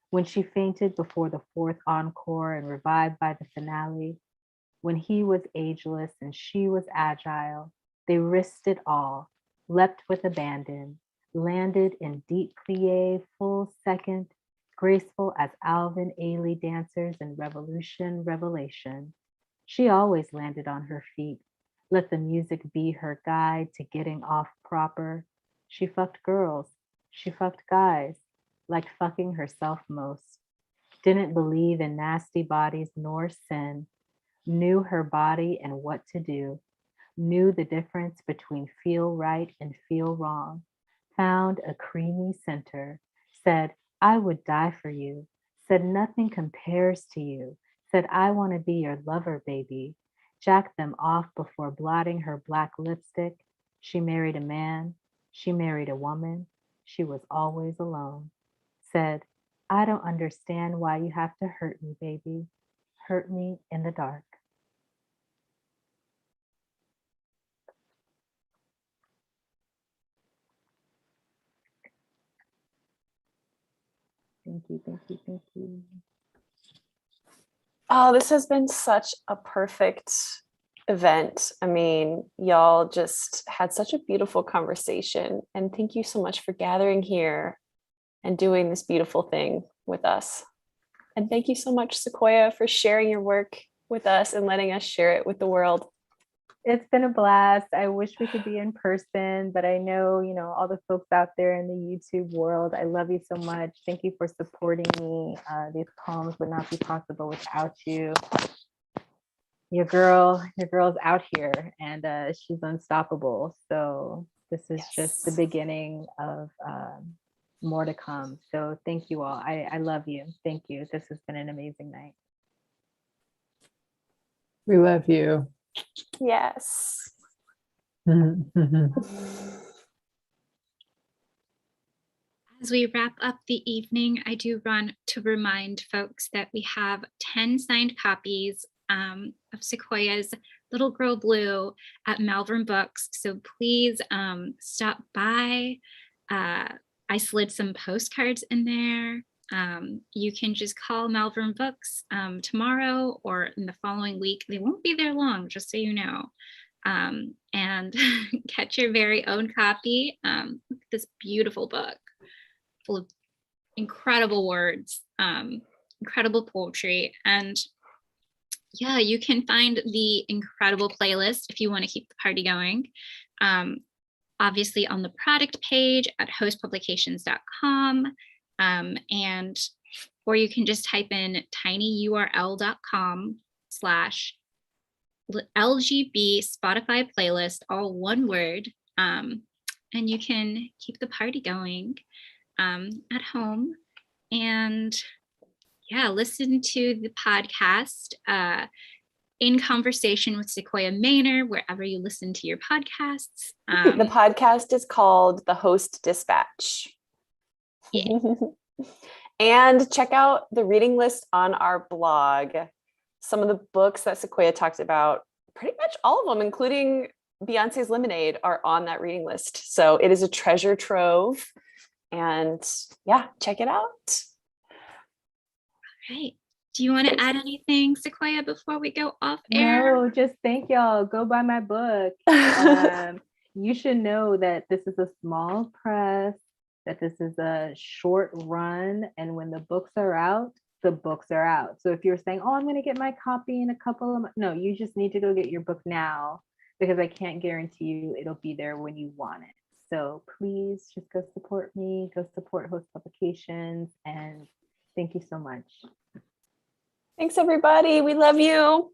when she fainted before the fourth encore and revived by the finale, when he was ageless and she was agile, they risked it all, leapt with abandon, landed in deep plie, full second, graceful as Alvin Ailey dancers in Revolution, Revelation. She always landed on her feet, let the music be her guide to getting off proper. She fucked girls, she fucked guys, like fucking herself most. Didn't believe in nasty bodies nor sin, knew her body and what to do, knew the difference between feel right and feel wrong, found a creamy center, said, "I would die for you," said, "Nothing compares to you," said, "I want to be your lover, baby," jacked them off before blotting her black lipstick. She married a man, she married a woman, she was always alone, said, "I don't understand why you have to hurt me, baby, hurt me in the dark." Thank you, thank you, thank you. Oh, this has been such a perfect event. I mean, y'all just had such a beautiful conversation. And thank you so much for gathering here and doing this beautiful thing with us. And thank you so much, Sequoia, for sharing your work with us and letting us share it with the world. It's been a blast. I wish we could be in person, but I know, all the folks out there in the YouTube world, I love you so much. Thank you for supporting me. These poems would not be possible without you. Your girl's out here and she's unstoppable. So this is just the beginning of more to come. So thank you all. I love you. Thank you. This has been an amazing night. We love you. Yes. As we wrap up the evening, I do want to remind folks that we have 10 signed copies of Sequoia's Little Girl Blue at Malvern Books. So please stop by. I slid some postcards in there. You can just call Malvern Books tomorrow or in the following week. They won't be there long, just so you know. And get your very own copy. Look at this beautiful book full of incredible words, incredible poetry. And yeah, you can find the incredible playlist if you want to keep the party going. Obviously on the product page at hostpublications.com. And or you can just type in tinyurl.com/LGB Spotify playlist, all one word. And you can keep the party going at home. And yeah, listen to the podcast In Conversation with Sequoia Maner, wherever you listen to your podcasts. The podcast is called The Host Dispatch. Yeah. And check out the reading list on our blog. Some of the books that Sequoia talked about, pretty much all of them, including Beyonce's Lemonade, are on that reading list. So it is a treasure trove. And yeah, check it out. All right. Do you want to add anything, Sequoia, before we go off air? No, just thank y'all. Go buy my book. You should know that this is a small press, that this is a short run. And when the books are out, the books are out. So if you're saying, oh, I'm going to get my copy in a couple of months, no, you just need to go get your book now, because I can't guarantee you it'll be there when you want it. So please just go support me, go support Host Publications, and thank you so much. Thanks, everybody. We love you.